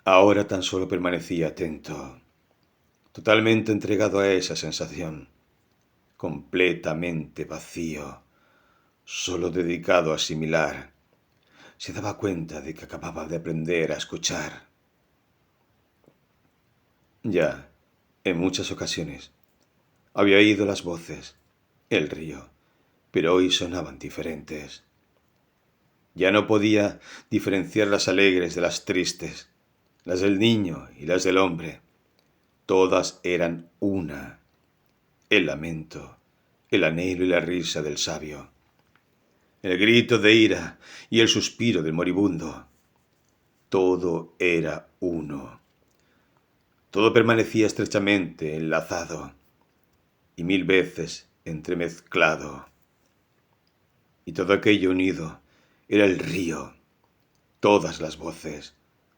Ahora tan solo permanecía atento, totalmente entregado a esa sensación, completamente vacío, solo dedicado a asimilar. Se daba cuenta de que acababa de aprender a escuchar. Ya, en muchas ocasiones, había oído las voces, el río, pero hoy sonaban diferentes. Ya no podía diferenciar las alegres de las tristes, las del niño y las del hombre. Todas eran una. El lamento, el anhelo y la risa del sabio, el grito de ira y el suspiro del moribundo. Todo era uno. Todo permanecía estrechamente enlazado y 1000 veces entremezclado. Y todo aquello unido era el río, todas las voces,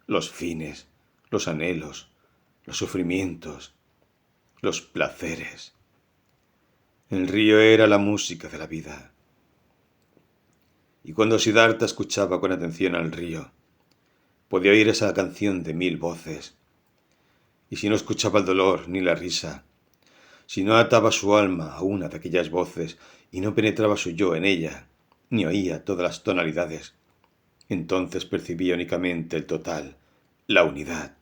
los fines, los anhelos, los sufrimientos, los placeres. El río era la música de la vida. Y cuando Siddhartha escuchaba con atención al río, podía oír esa canción de 1000 voces. Y si no escuchaba el dolor ni la risa, si no ataba su alma a una de aquellas voces y no penetraba su yo en ella, ni oía todas las tonalidades, entonces percibía únicamente el total, la unidad.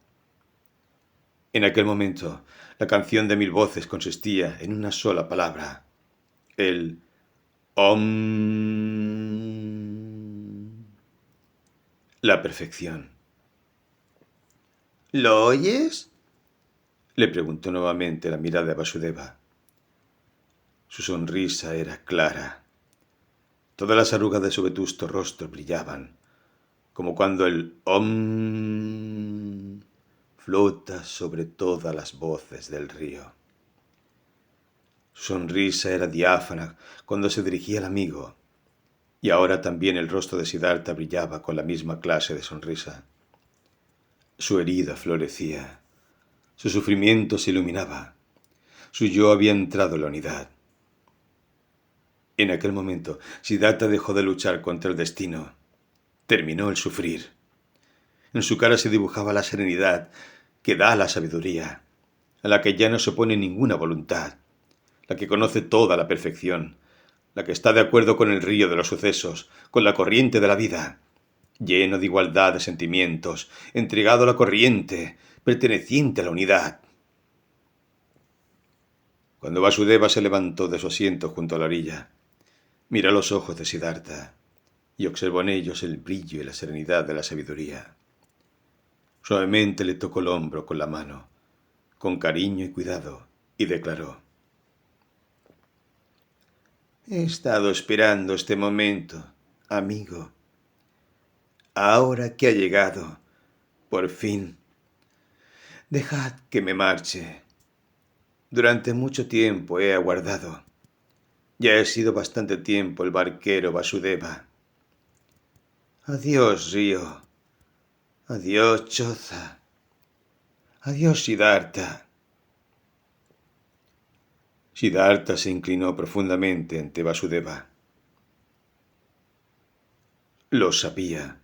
En aquel momento, la canción de 1000 voces consistía en una sola palabra, el Om. La perfección. ¿Lo oyes?, le preguntó nuevamente la mirada de Vasudeva. Su sonrisa era clara. Todas las arrugas de su vetusto rostro brillaban, como cuando el Om flota sobre todas las voces del río. Su sonrisa era diáfana cuando se dirigía al amigo, y ahora también el rostro de Siddhartha brillaba con la misma clase de sonrisa. Su herida florecía, su sufrimiento se iluminaba, su yo había entrado en la unidad. En aquel momento, Siddhartha dejó de luchar contra el destino. Terminó el sufrir. En su cara se dibujaba la serenidad que da la sabiduría, a la que ya no se opone ninguna voluntad, la que conoce toda la perfección, la que está de acuerdo con el río de los sucesos, con la corriente de la vida, lleno de igualdad de sentimientos, entregado a la corriente, perteneciente a la unidad. Cuando Vasudeva se levantó de su asiento junto a la orilla, miró los ojos de Siddhartha y observó en ellos el brillo y la serenidad de la sabiduría. Suavemente le tocó el hombro con la mano, con cariño y cuidado, y declaró: He estado esperando este momento, amigo. Ahora que ha llegado, por fin, dejad que me marche. Durante mucho tiempo he aguardado. Ya he sido bastante tiempo el barquero Vasudeva. Adiós, río. Adiós, choza. Adiós, Siddhartha. Siddhartha se inclinó profundamente ante Vasudeva. Lo sabía,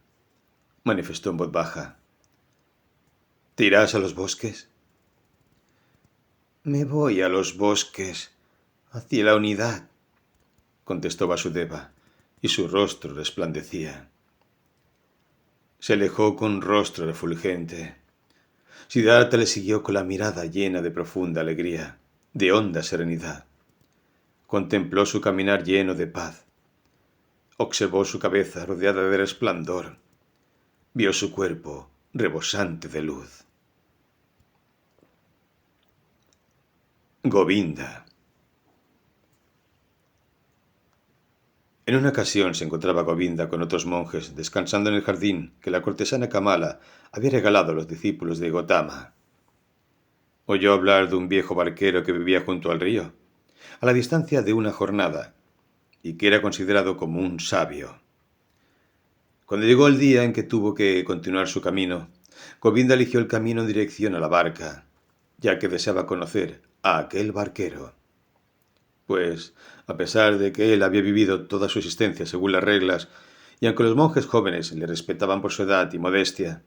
manifestó en voz baja. ¿Te irás a los bosques? Me voy a los bosques, hacia la unidad, contestó Vasudeva, y su rostro resplandecía. Se alejó con rostro refulgente. Siddhartha le siguió con la mirada llena de profunda alegría, de honda serenidad. Contempló su caminar lleno de paz. Observó su cabeza rodeada de resplandor. Vio su cuerpo rebosante de luz. Govinda. En una ocasión se encontraba Govinda con otros monjes descansando en el jardín que la cortesana Kamala había regalado a los discípulos de Gotama. Oyó hablar de un viejo barquero que vivía junto al río, a la distancia de una jornada, y que era considerado como un sabio. Cuando llegó el día en que tuvo que continuar su camino, Govinda eligió el camino en dirección a la barca, ya que deseaba conocer a aquel barquero. Pues, a pesar de que él había vivido toda su existencia según las reglas, y aunque los monjes jóvenes le respetaban por su edad y modestia,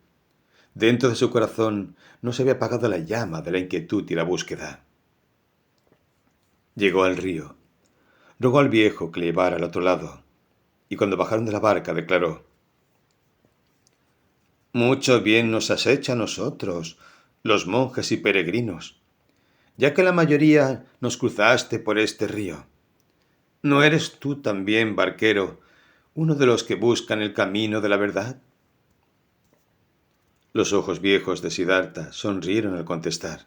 dentro de su corazón no se había apagado la llama de la inquietud y la búsqueda. Llegó al río, rogó al viejo que le llevara al otro lado, y cuando bajaron de la barca declaró: Mucho bien nos has hecho a nosotros, los monjes y peregrinos, ya que la mayoría nos cruzaste por este río. ¿No eres tú también, barquero, uno de los que buscan el camino de la verdad? Los ojos viejos de Siddhartha sonrieron al contestar: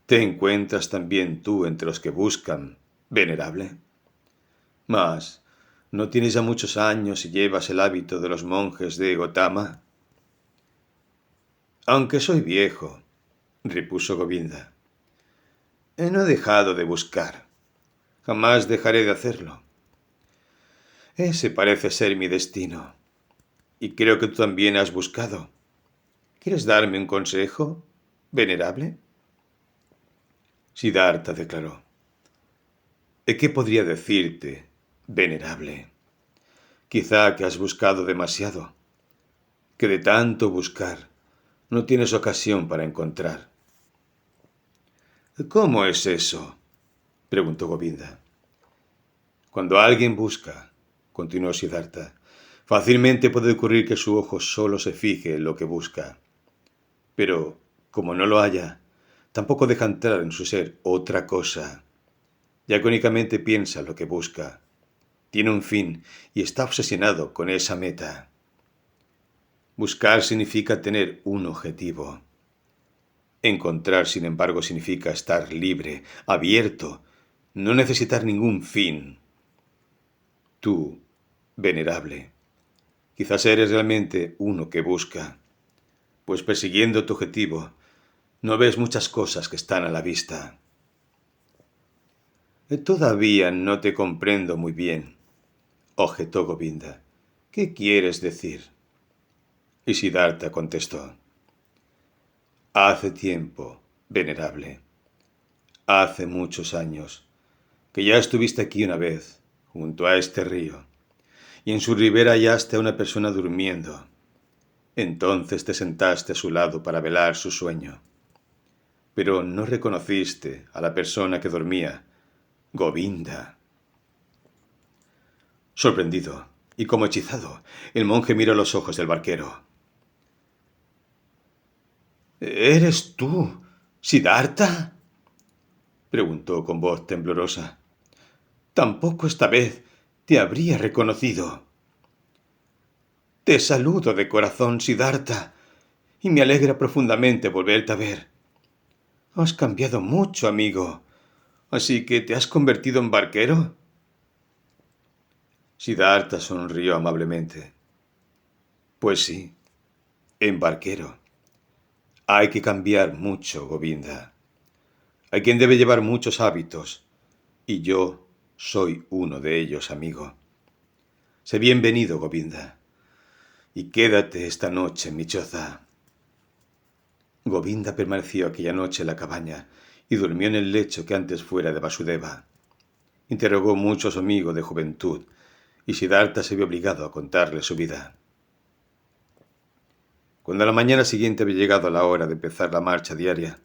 ¿Te encuentras también tú entre los que buscan, venerable? Mas, ¿no tienes ya muchos años y llevas el hábito de los monjes de Gotama? Aunque soy viejo, repuso Govinda, no he dejado de buscar. Jamás dejaré de hacerlo. Ese parece ser mi destino. Y creo que tú también has buscado. ¿Quieres darme un consejo, venerable? Siddhartha declaró: ¿Qué podría decirte, venerable? Quizá que has buscado demasiado, que de tanto buscar no tienes ocasión para encontrar. ¿Cómo es eso?, preguntó Govinda. Cuando alguien busca, continuó Siddhartha, fácilmente puede ocurrir que su ojo solo se fije en lo que busca. Pero, como no lo haya, tampoco deja entrar en su ser otra cosa, ya que únicamente piensa lo que busca. Tiene un fin y está obsesionado con esa meta. Buscar significa tener un objetivo. Encontrar, sin embargo, significa estar libre, abierto, no necesitar ningún fin. Tú, venerable, quizás eres realmente uno que busca, pues persiguiendo tu objetivo, no ves muchas cosas que están a la vista. Todavía no te comprendo muy bien, objetó Govinda. ¿Qué quieres decir? Y Siddhartha contestó. Hace tiempo, venerable, hace muchos años, que ya estuviste aquí una vez, junto a este río, y en su ribera hallaste a una persona durmiendo. Entonces te sentaste a su lado para velar su sueño. Pero no reconociste a la persona que dormía, Govinda. Sorprendido y como hechizado, el monje miró los ojos del barquero. ¿Eres tú, Siddhartha? Preguntó con voz temblorosa. Tampoco esta vez te habría reconocido. Te saludo de corazón, Siddhartha, y me alegra profundamente volverte a ver. Has cambiado mucho, amigo. ¿Así que te has convertido en barquero? Siddhartha sonrió amablemente. Pues sí, en barquero. Hay que cambiar mucho, Govinda. Hay quien debe llevar muchos hábitos, y yo soy uno de ellos, amigo. Sé bienvenido, Govinda, y quédate esta noche en mi choza. Govinda permaneció aquella noche en la cabaña y durmió en el lecho que antes fuera de Vasudeva. Interrogó mucho a su amigo de juventud, y Siddhartha se vio obligado a contarle su vida. Cuando a la mañana siguiente había llegado la hora de empezar la marcha diaria,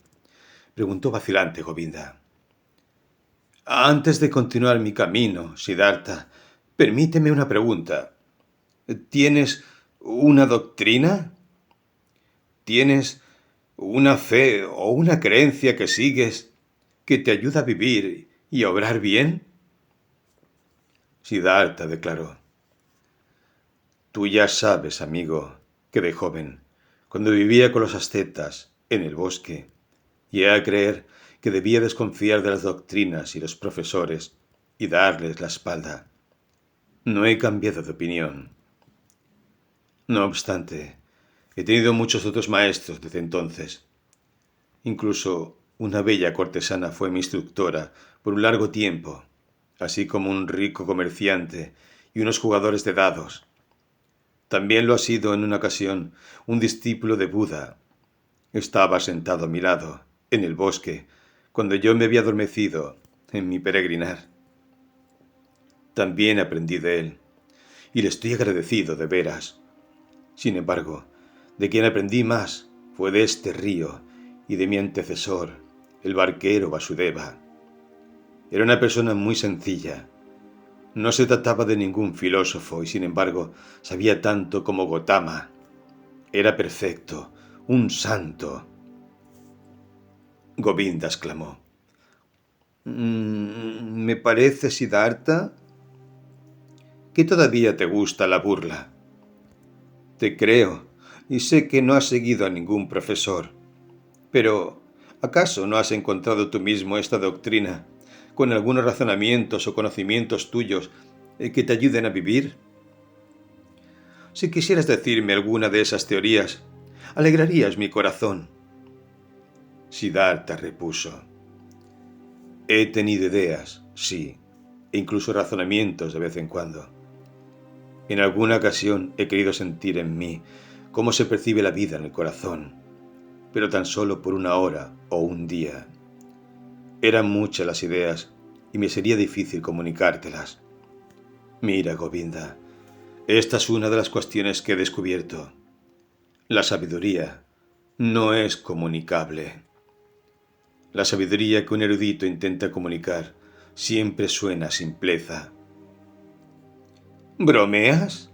preguntó vacilante Govinda. Antes de continuar mi camino, Siddhartha, permíteme una pregunta. ¿Tienes una doctrina? ¿Tienes una fe o una creencia que sigues que te ayuda a vivir y a obrar bien? Siddhartha declaró. Tú ya sabes, amigo, que de joven, cuando vivía con los ascetas en el bosque, llegué a creer que debía desconfiar de las doctrinas y los profesores y darles la espalda. No he cambiado de opinión. No obstante, he tenido muchos otros maestros desde entonces. Incluso una bella cortesana fue mi instructora por un largo tiempo, así como un rico comerciante y unos jugadores de dados. También lo ha sido en una ocasión un discípulo de Buda. Estaba sentado a mi lado, en el bosque, cuando yo me había adormecido en mi peregrinar. También aprendí de él, y le estoy agradecido de veras. Sin embargo, de quien aprendí más fue de este río y de mi antecesor, el barquero Vasudeva. Era una persona muy sencilla. No se trataba de ningún filósofo y sin embargo sabía tanto como Gotama. Era perfecto, un santo. Govinda exclamó. ¿Me parece, Siddhartha, que todavía te gusta la burla? Te creo, y sé que no has seguido a ningún profesor. Pero, ¿acaso no has encontrado tú mismo esta doctrina con algunos razonamientos o conocimientos tuyos que te ayuden a vivir? Si quisieras decirme alguna de esas teorías, alegrarías mi corazón. Siddhartha repuso. He tenido ideas, sí, e incluso razonamientos de vez en cuando. En alguna ocasión he querido sentir en mí cómo se percibe la vida en el corazón, pero tan solo por una hora o un día. Eran muchas las ideas y me sería difícil comunicártelas. Mira, Govinda, esta es una de las cuestiones que he descubierto. La sabiduría no es comunicable. La sabiduría que un erudito intenta comunicar siempre suena a simpleza. ¿Bromeas?,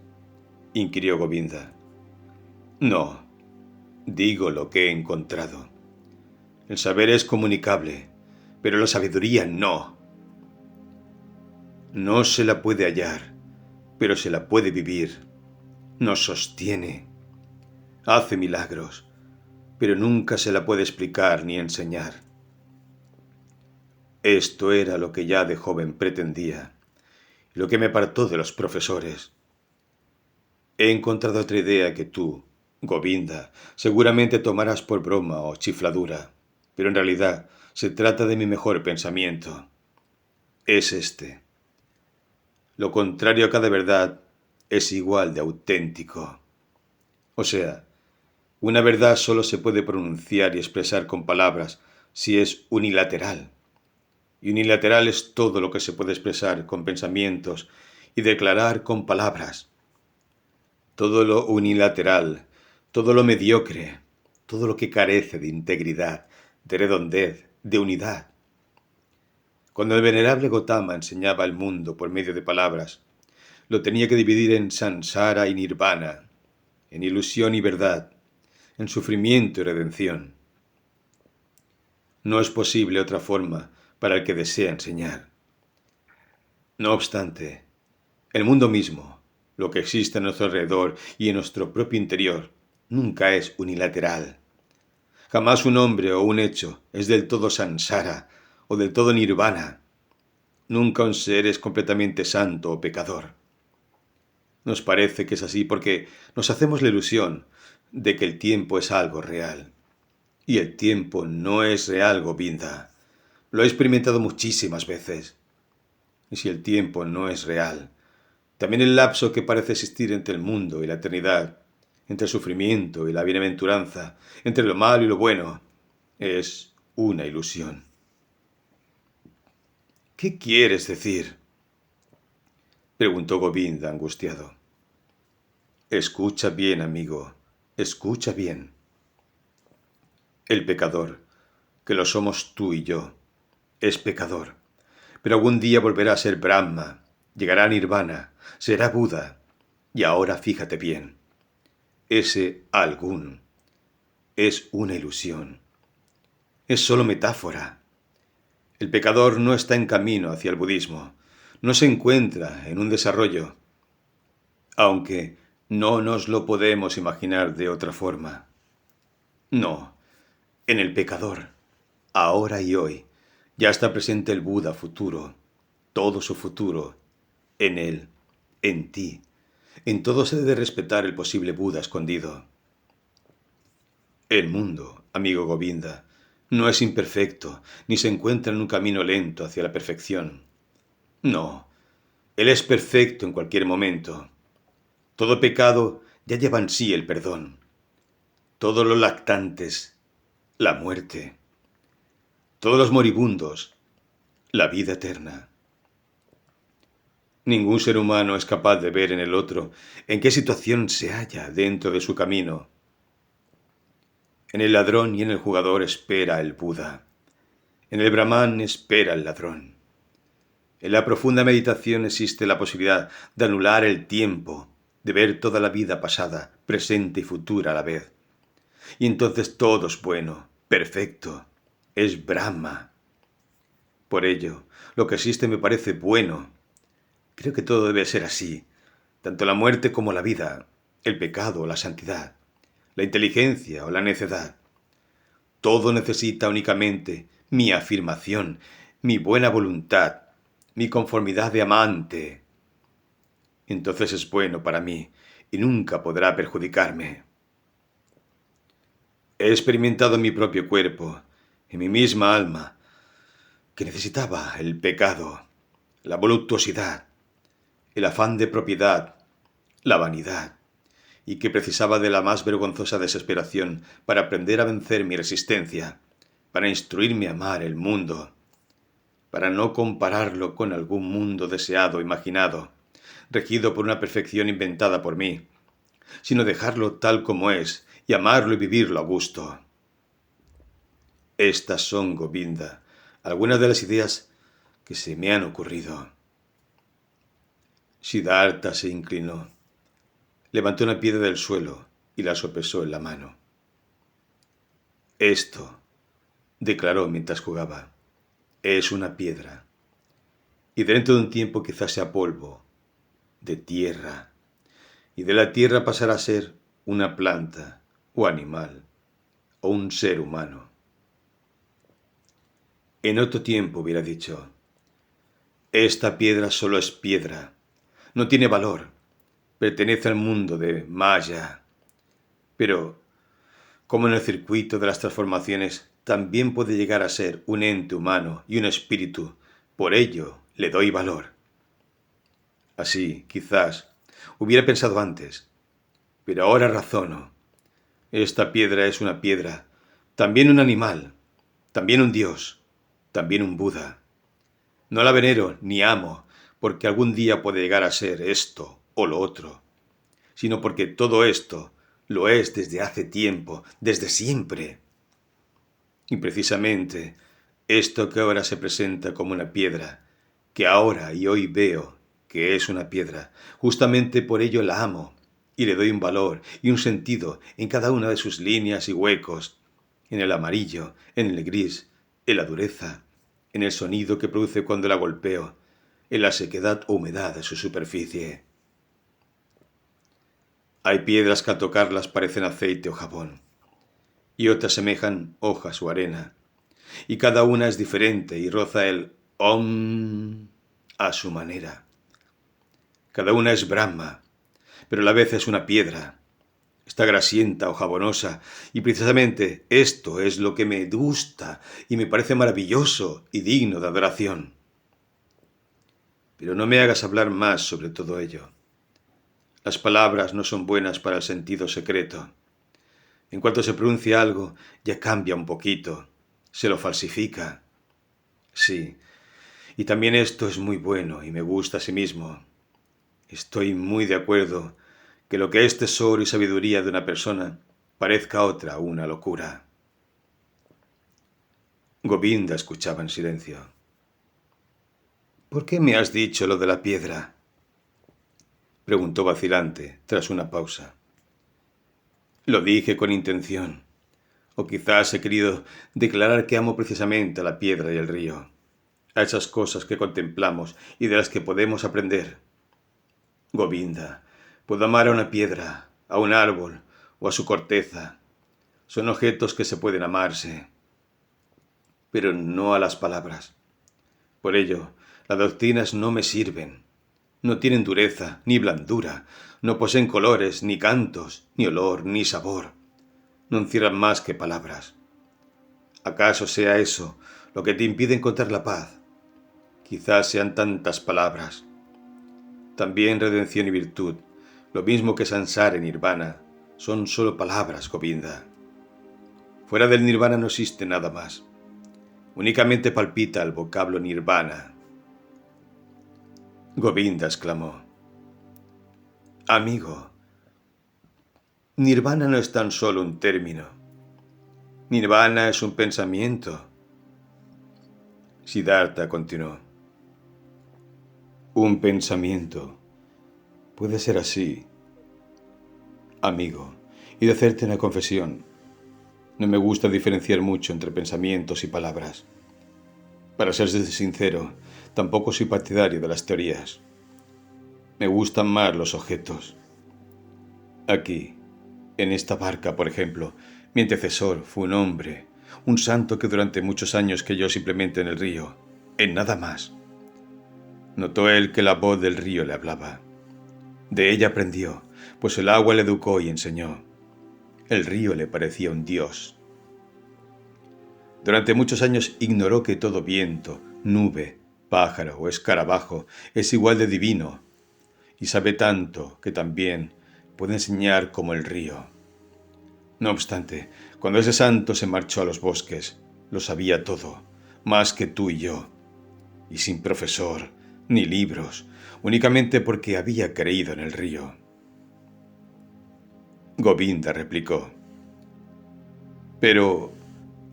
inquirió Govinda. No, digo lo que he encontrado. El saber es comunicable, pero la sabiduría no. No se la puede hallar, pero se la puede vivir. Nos sostiene. Hace milagros, pero nunca se la puede explicar ni enseñar. Esto era lo que ya de joven pretendía, lo que me apartó de los profesores. He encontrado otra idea que tú, Govinda, seguramente tomarás por broma o chifladura, pero en realidad se trata de mi mejor pensamiento. Es este. Lo contrario a cada verdad es igual de auténtico. O sea, una verdad solo se puede pronunciar y expresar con palabras si es unilateral. Y unilateral es todo lo que se puede expresar con pensamientos y declarar con palabras. Todo lo unilateral, todo lo mediocre, todo lo que carece de integridad, de redondez, de unidad. Cuando el venerable Gotama enseñaba al mundo por medio de palabras, lo tenía que dividir en samsara y nirvana, en ilusión y verdad, en sufrimiento y redención. No es posible otra forma para el que desea enseñar. No obstante, el mundo mismo, lo que existe a nuestro alrededor y en nuestro propio interior, nunca es unilateral. Jamás un hombre o un hecho es del todo samsara o del todo nirvana. Nunca un ser es completamente santo o pecador. Nos parece que es así porque nos hacemos la ilusión de que el tiempo es algo real. Y el tiempo no es real, Govinda. Lo he experimentado muchísimas veces. Y si el tiempo no es real, también el lapso que parece existir entre el mundo y la eternidad, entre el sufrimiento y la bienaventuranza, entre lo malo y lo bueno, es una ilusión. ¿Qué quieres decir?, preguntó Govinda angustiado. Escucha bien, amigo, escucha bien. El pecador, que lo somos tú y yo, es pecador, pero algún día volverá a ser Brahma, llegará a Nirvana, será Buda. Y ahora fíjate bien, ese algún es una ilusión, es solo metáfora. El pecador no está en camino hacia el budismo, no se encuentra en un desarrollo, aunque no nos lo podemos imaginar de otra forma. No, en el pecador, ahora y hoy, ya está presente el Buda futuro, todo su futuro, en él, en ti. En todo se debe respetar el posible Buda escondido. El mundo, amigo Govinda, no es imperfecto, ni se encuentra en un camino lento hacia la perfección. No, él es perfecto en cualquier momento. Todo pecado ya lleva en sí el perdón. Todos los lactantes, la muerte. Todos los moribundos, la vida eterna. Ningún ser humano es capaz de ver en el otro en qué situación se halla dentro de su camino. En el ladrón y en el jugador espera el Buda. En el Brahman espera el ladrón. En la profunda meditación existe la posibilidad de anular el tiempo, de ver toda la vida pasada, presente y futura a la vez. Y entonces todo es bueno, perfecto, es Brahma. Por ello, lo que existe me parece bueno. Creo que todo debe ser así, tanto la muerte como la vida, el pecado o la santidad, la inteligencia o la necedad. Todo necesita únicamente mi afirmación, mi buena voluntad, mi conformidad de amante. Entonces es bueno para mí y nunca podrá perjudicarme. He experimentado en mi propio cuerpo, en mi misma alma, que necesitaba el pecado, la voluptuosidad, el afán de propiedad, la vanidad, y que precisaba de la más vergonzosa desesperación para aprender a vencer mi resistencia, para instruirme a amar el mundo, para no compararlo con algún mundo deseado, imaginado, regido por una perfección inventada por mí, sino dejarlo tal como es y amarlo y vivirlo a gusto. Estas son, Govinda, algunas de las ideas que se me han ocurrido. Siddhartha se inclinó, levantó una piedra del suelo y la sopesó en la mano. Esto, declaró mientras jugaba, es una piedra. Y dentro de un tiempo quizás sea polvo, de tierra, y de la tierra pasará a ser una planta, o animal, o un ser humano. En otro tiempo hubiera dicho, Esta piedra solo es piedra. No tiene valor. Pertenece al mundo de Maya. Pero, como en el circuito de las transformaciones, también puede llegar a ser un ente humano y un espíritu. Por ello, le doy valor. Así, quizás, hubiera pensado antes. Pero ahora razono. Esta piedra es una piedra, también un animal, también un dios, también un Buda. No la venero ni amo porque algún día puede llegar a ser esto o lo otro, sino porque todo esto lo es desde hace tiempo, desde siempre. Y precisamente esto que ahora se presenta como una piedra, que ahora y hoy veo que es una piedra, justamente por ello la amo y le doy un valor y un sentido en cada una de sus líneas y huecos, en el amarillo, en el gris, en la dureza, en el sonido que produce cuando la golpeo, en la sequedad o humedad de su superficie. Hay piedras que al tocarlas parecen aceite o jabón, y otras semejan hojas o arena, y cada una es diferente y roza el Om a su manera. Cada una es Brahma, pero a la vez es una piedra. Está grasienta o jabonosa, y precisamente esto es lo que me gusta y me parece maravilloso y digno de adoración. Pero no me hagas hablar más sobre todo ello. Las palabras no son buenas para el sentido secreto. En cuanto se pronuncia algo, ya cambia un poquito, se lo falsifica. Sí, y también esto es muy bueno y me gusta a sí mismo. Estoy muy de acuerdo que lo que es tesoro y sabiduría de una persona parezca otra una locura. Govinda escuchaba en silencio. ¿Por qué me has dicho lo de la piedra?, preguntó vacilante tras una pausa. Lo dije con intención, o quizás he querido declarar que amo precisamente a la piedra y el río, a esas cosas que contemplamos y de las que podemos aprender. Govinda, puedo amar a una piedra, a un árbol o a su corteza. Son objetos que se pueden amarse, pero no a las palabras. Por ello, las doctrinas no me sirven. No tienen dureza ni blandura, no poseen colores, ni cantos, ni olor, ni sabor. No encierran más que palabras. ¿Acaso sea eso lo que te impide encontrar la paz? Quizás sean tantas palabras. También redención y virtud, lo mismo que Sansara y Nirvana, son solo palabras, Govinda. Fuera del Nirvana no existe nada más. Únicamente palpita el vocablo Nirvana. Govinda exclamó. Amigo, Nirvana no es tan solo un término. Nirvana es un pensamiento. Siddhartha continuó. Un pensamiento. Puede ser así, amigo, y de hacerte una confesión. No me gusta diferenciar mucho entre pensamientos y palabras. Para ser sincero, tampoco soy partidario de las teorías. Me gustan más los objetos. Aquí, en esta barca, por ejemplo, mi antecesor fue un hombre, un santo que durante muchos años creyó simplemente en el río, en nada más. Notó él que la voz del río le hablaba. De ella aprendió, pues el agua le educó y enseñó. El río le parecía un dios. Durante muchos años ignoró que todo viento, nube, pájaro o escarabajo es igual de divino, y sabe tanto que también puede enseñar como el río. No obstante, cuando ese santo se marchó a los bosques, lo sabía todo, más que tú y yo, y sin profesor, ni libros, únicamente porque había creído en el río. Govinda replicó. Pero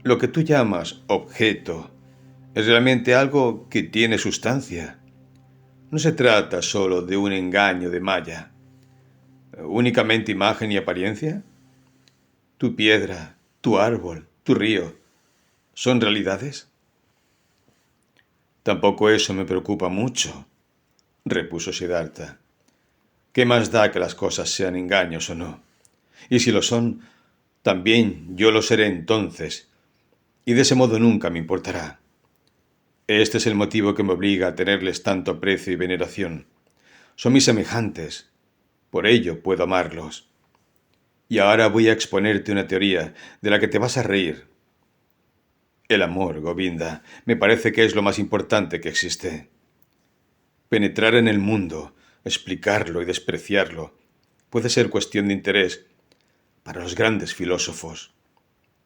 lo que tú llamas objeto es realmente algo que tiene sustancia. No se trata solo de un engaño de Maya. ¿Únicamente imagen y apariencia? Tu piedra, tu árbol, tu río, ¿son realidades? Tampoco eso me preocupa mucho, repuso Siddhartha. ¿Qué más da que las cosas sean engaños o no? Y si lo son, también yo lo seré entonces, y de ese modo nunca me importará. Este es el motivo que me obliga a tenerles tanto aprecio y veneración. Son mis semejantes, por ello puedo amarlos. Y ahora voy a exponerte una teoría de la que te vas a reír. El amor, Govinda, me parece que es lo más importante que existe. Penetrar en el mundo, explicarlo y despreciarlo, puede ser cuestión de interés para los grandes filósofos.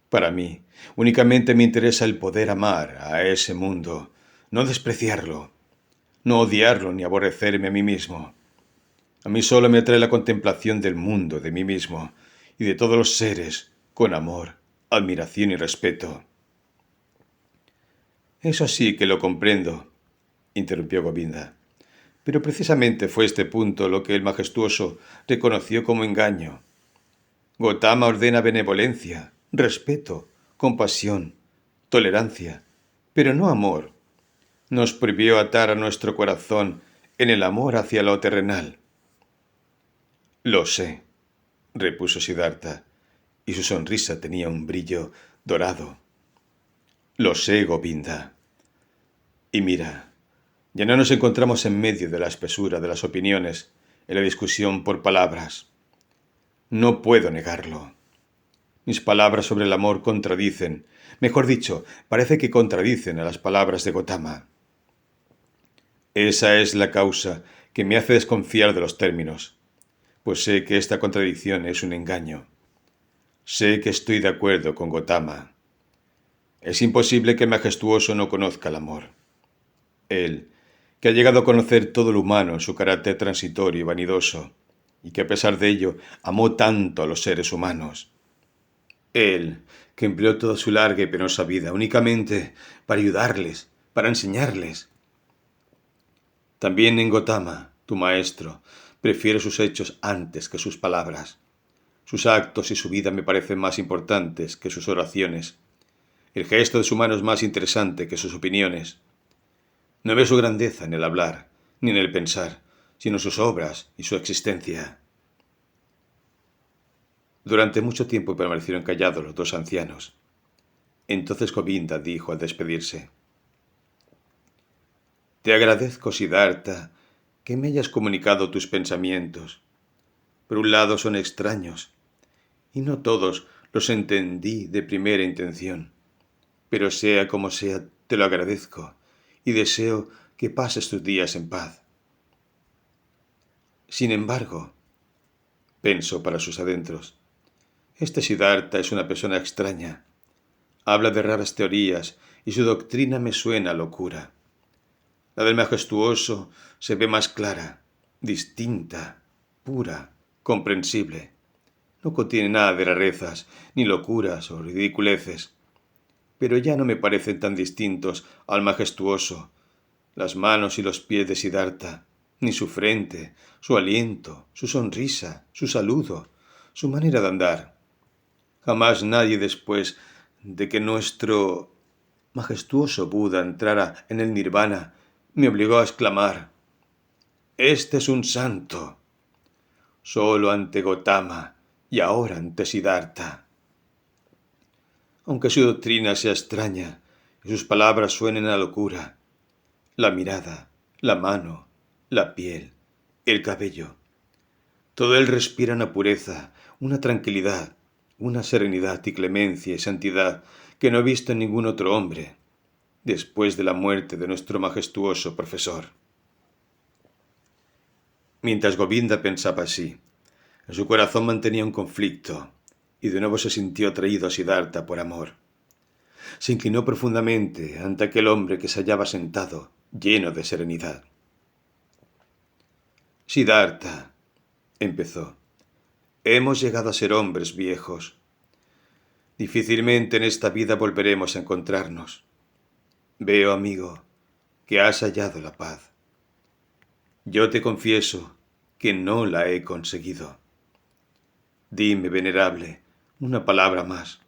Para mí, únicamente me interesa el poder amar a ese mundo, no despreciarlo, no odiarlo ni aborrecerme a mí mismo. A mí solo me atrae la contemplación del mundo, de mí mismo y de todos los seres, con amor, admiración y respeto. Eso sí que lo comprendo, interrumpió Govinda. Pero precisamente fue este punto lo que el majestuoso reconoció como engaño. Gotama ordena benevolencia, respeto, compasión, tolerancia, pero no amor. Nos prohibió atar a nuestro corazón en el amor hacia lo terrenal. Lo sé, repuso Siddhartha, y su sonrisa tenía un brillo dorado. Lo sé, Govinda. Y mira, ya no nos encontramos en medio de la espesura de las opiniones, en la discusión por palabras. No puedo negarlo. Mis palabras sobre el amor contradicen, mejor dicho, parece que contradicen a las palabras de Gotama. Esa es la causa que me hace desconfiar de los términos, pues sé que esta contradicción es un engaño. Sé que estoy de acuerdo con Gotama. Es imposible que el majestuoso no conozca el amor. Él, que ha llegado a conocer todo lo humano en su carácter transitorio y vanidoso, y que a pesar de ello amó tanto a los seres humanos. Él, que empleó toda su larga y penosa vida únicamente para ayudarles, para enseñarles. También en Gotama, tu maestro, prefiero sus hechos antes que sus palabras. Sus actos y su vida me parecen más importantes que sus oraciones. El gesto de su mano es más interesante que sus opiniones. No veo su grandeza en el hablar, ni en el pensar, sino sus obras y su existencia. Durante mucho tiempo permanecieron callados los dos ancianos. Entonces Govinda dijo al despedirse: Te agradezco, Siddhartha, que me hayas comunicado tus pensamientos. Por un lado son extraños, y no todos los entendí de primera intención. Pero sea como sea, te lo agradezco, y deseo que pases tus días en paz. Sin embargo, pensó para sus adentros, este Siddhartha es una persona extraña. Habla de raras teorías, y su doctrina me suena a locura. La del majestuoso se ve más clara, distinta, pura, comprensible. No contiene nada de rarezas, ni locuras o ridiculeces. Pero ya no me parecen tan distintos al majestuoso, las manos y los pies de Siddhartha, ni su frente, su aliento, su sonrisa, su saludo, su manera de andar. Jamás nadie después de que nuestro majestuoso Buda entrara en el nirvana me obligó a exclamar: Este es un santo. Solo ante Gotama y ahora ante Siddhartha. Aunque su doctrina sea extraña y sus palabras suenen a locura, la mirada, la mano, la piel, el cabello, todo él respira una pureza, una tranquilidad, una serenidad y clemencia y santidad que no he visto en ningún otro hombre, después de la muerte de nuestro majestuoso profesor. Mientras Govinda pensaba así, en su corazón mantenía un conflicto, y de nuevo se sintió atraído a Siddhartha por amor. Se inclinó profundamente ante aquel hombre que se hallaba sentado, lleno de serenidad. Siddhartha, empezó, hemos llegado a ser hombres viejos. Difícilmente en esta vida volveremos a encontrarnos. Veo, amigo, que has hallado la paz. Yo te confieso que no la he conseguido. Dime, venerable, una palabra más.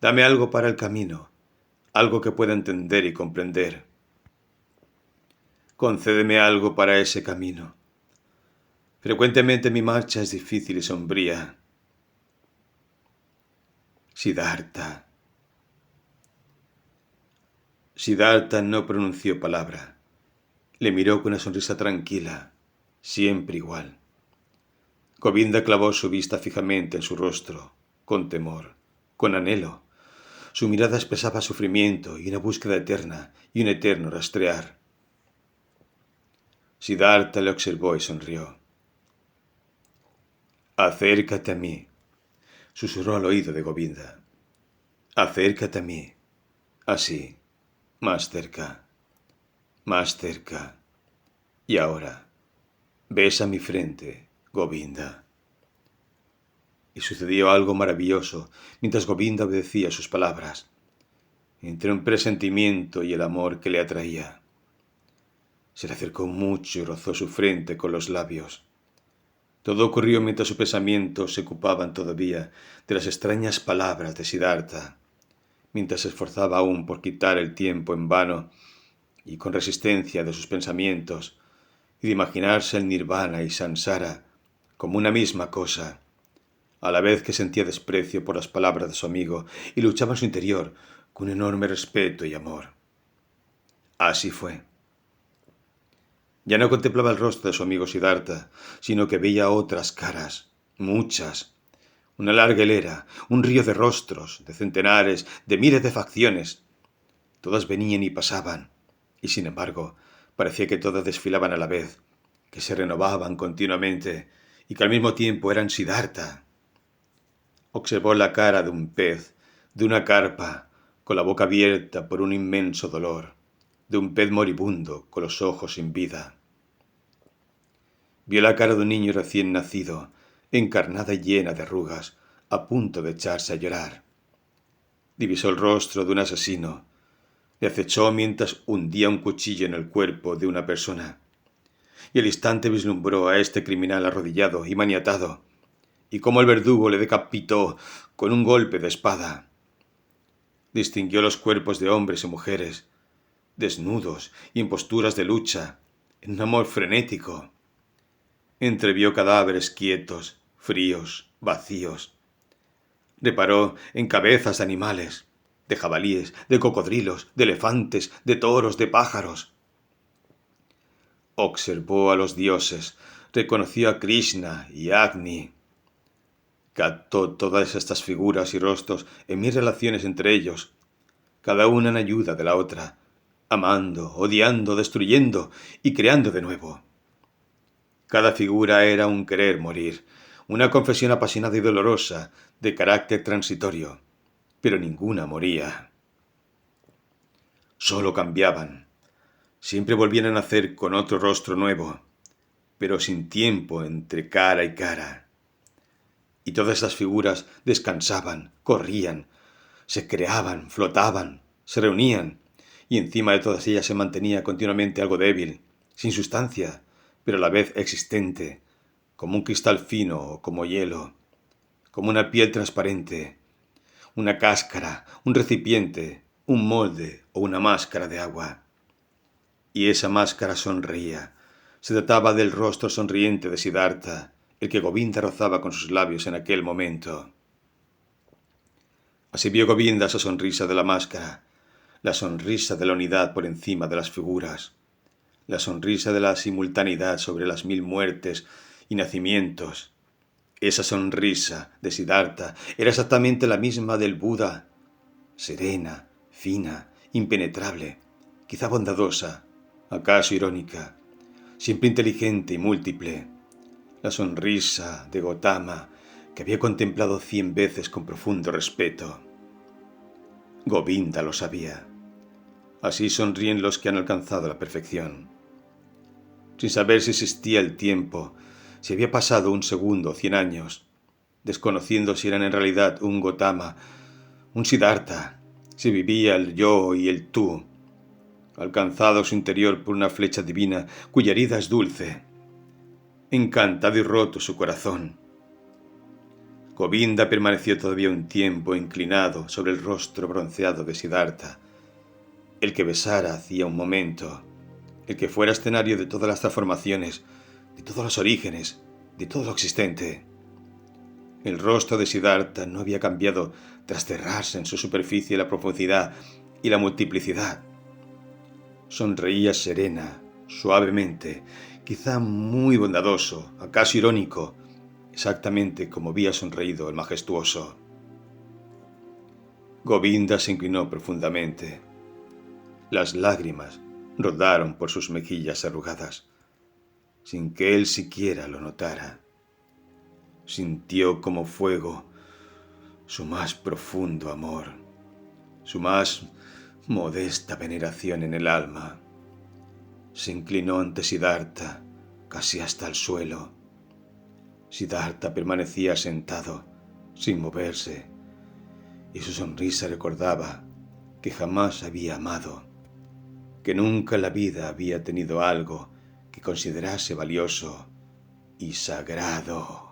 Dame algo para el camino, algo que pueda entender y comprender. Concédeme algo para ese camino. Frecuentemente mi marcha es difícil y sombría. Siddhartha. Siddhartha no pronunció palabra. Le miró con una sonrisa tranquila, siempre igual. Govinda clavó su vista fijamente en su rostro, con temor, con anhelo. Su mirada expresaba sufrimiento y una búsqueda eterna y un eterno rastrear. Siddhartha le observó y sonrió. «Acércate a mí», susurró al oído de Govinda. «Acércate a mí, así, más cerca, más cerca. Y ahora, besa mi frente, Govinda». Y sucedió algo maravilloso mientras Govinda obedecía sus palabras, entre un presentimiento y el amor que le atraía. Se le acercó mucho y rozó su frente con los labios. Todo ocurrió mientras sus pensamientos se ocupaban todavía de las extrañas palabras de Siddhartha, mientras se esforzaba aún por quitar el tiempo en vano y con resistencia de sus pensamientos y de imaginarse el nirvana y samsara como una misma cosa, a la vez que sentía desprecio por las palabras de su amigo y luchaba en su interior con enorme respeto y amor. Así fue. Ya no contemplaba el rostro de su amigo Siddhartha, sino que veía otras caras, muchas, una larga hilera, un río de rostros, de centenares, de miles de facciones. Todas venían y pasaban, y sin embargo, parecía que todas desfilaban a la vez, que se renovaban continuamente y que al mismo tiempo eran Siddhartha. Observó la cara de un pez, de una carpa, con la boca abierta por un inmenso dolor, de un pez moribundo con los ojos sin vida. Vio la cara de un niño recién nacido, encarnada y llena de arrugas, a punto de echarse a llorar. Divisó el rostro de un asesino. Le acechó mientras hundía un cuchillo en el cuerpo de una persona. Y al instante vislumbró a este criminal arrodillado y maniatado, y cómo el verdugo le decapitó con un golpe de espada. Distinguió los cuerpos de hombres y mujeres, desnudos y en posturas de lucha, en un amor frenético. Entrevió cadáveres quietos, fríos, vacíos. Reparó en cabezas de animales, de jabalíes, de cocodrilos, de elefantes, de toros, de pájaros. Observó a los dioses, reconoció a Krishna y a Agni. Captó todas estas figuras y rostros en mis relaciones entre ellos, cada una en ayuda de la otra, amando, odiando, destruyendo y creando de nuevo. Cada figura era un querer morir, una confesión apasionada y dolorosa, de carácter transitorio, pero ninguna moría. Solo cambiaban. Siempre volvían a nacer con otro rostro nuevo, pero sin tiempo entre cara y cara. Y todas esas figuras descansaban, corrían, se creaban, flotaban, se reunían, y encima de todas ellas se mantenía continuamente algo débil, sin sustancia, pero a la vez existente, como un cristal fino o como hielo, como una piel transparente, una cáscara, un recipiente, un molde o una máscara de agua. Y esa máscara sonreía. Se trataba del rostro sonriente de Siddhartha, el que Govinda rozaba con sus labios en aquel momento. Así vio Govinda esa sonrisa de la máscara, la sonrisa de la unidad por encima de las figuras, la sonrisa de la simultaneidad sobre las 1000 muertes y nacimientos. Esa sonrisa de Siddhartha era exactamente la misma del Buda, serena, fina, impenetrable, quizá bondadosa, acaso irónica, siempre inteligente y múltiple. La sonrisa de Gotama, que había contemplado 100 veces con profundo respeto. Govinda lo sabía. Así sonríen los que han alcanzado la perfección. Sin saber si existía el tiempo, si había pasado un segundo o 100 años, desconociendo si eran en realidad un Gotama, un Siddhartha, si vivía el yo y el tú, alcanzado su interior por una flecha divina cuya herida es dulce, encantado y roto su corazón. Govinda permaneció todavía un tiempo inclinado sobre el rostro bronceado de Siddhartha, el que besara hacía un momento, el que fuera escenario de todas las transformaciones, de todos los orígenes, de todo lo existente. El rostro de Siddhartha no había cambiado tras cerrarse en su superficie la profundidad y la multiplicidad. Sonreía serena, suavemente, quizá muy bondadoso, acaso irónico, exactamente como había sonreído el majestuoso. Govinda se inclinó profundamente. Las lágrimas rodaron por sus mejillas arrugadas, sin que él siquiera lo notara. Sintió como fuego su más profundo amor, su más modesta veneración en el alma. Se inclinó ante Siddhartha, casi hasta el suelo. Siddhartha permanecía sentado, sin moverse, y su sonrisa recordaba que jamás había amado, que nunca en la vida había tenido algo que considerase valioso y sagrado.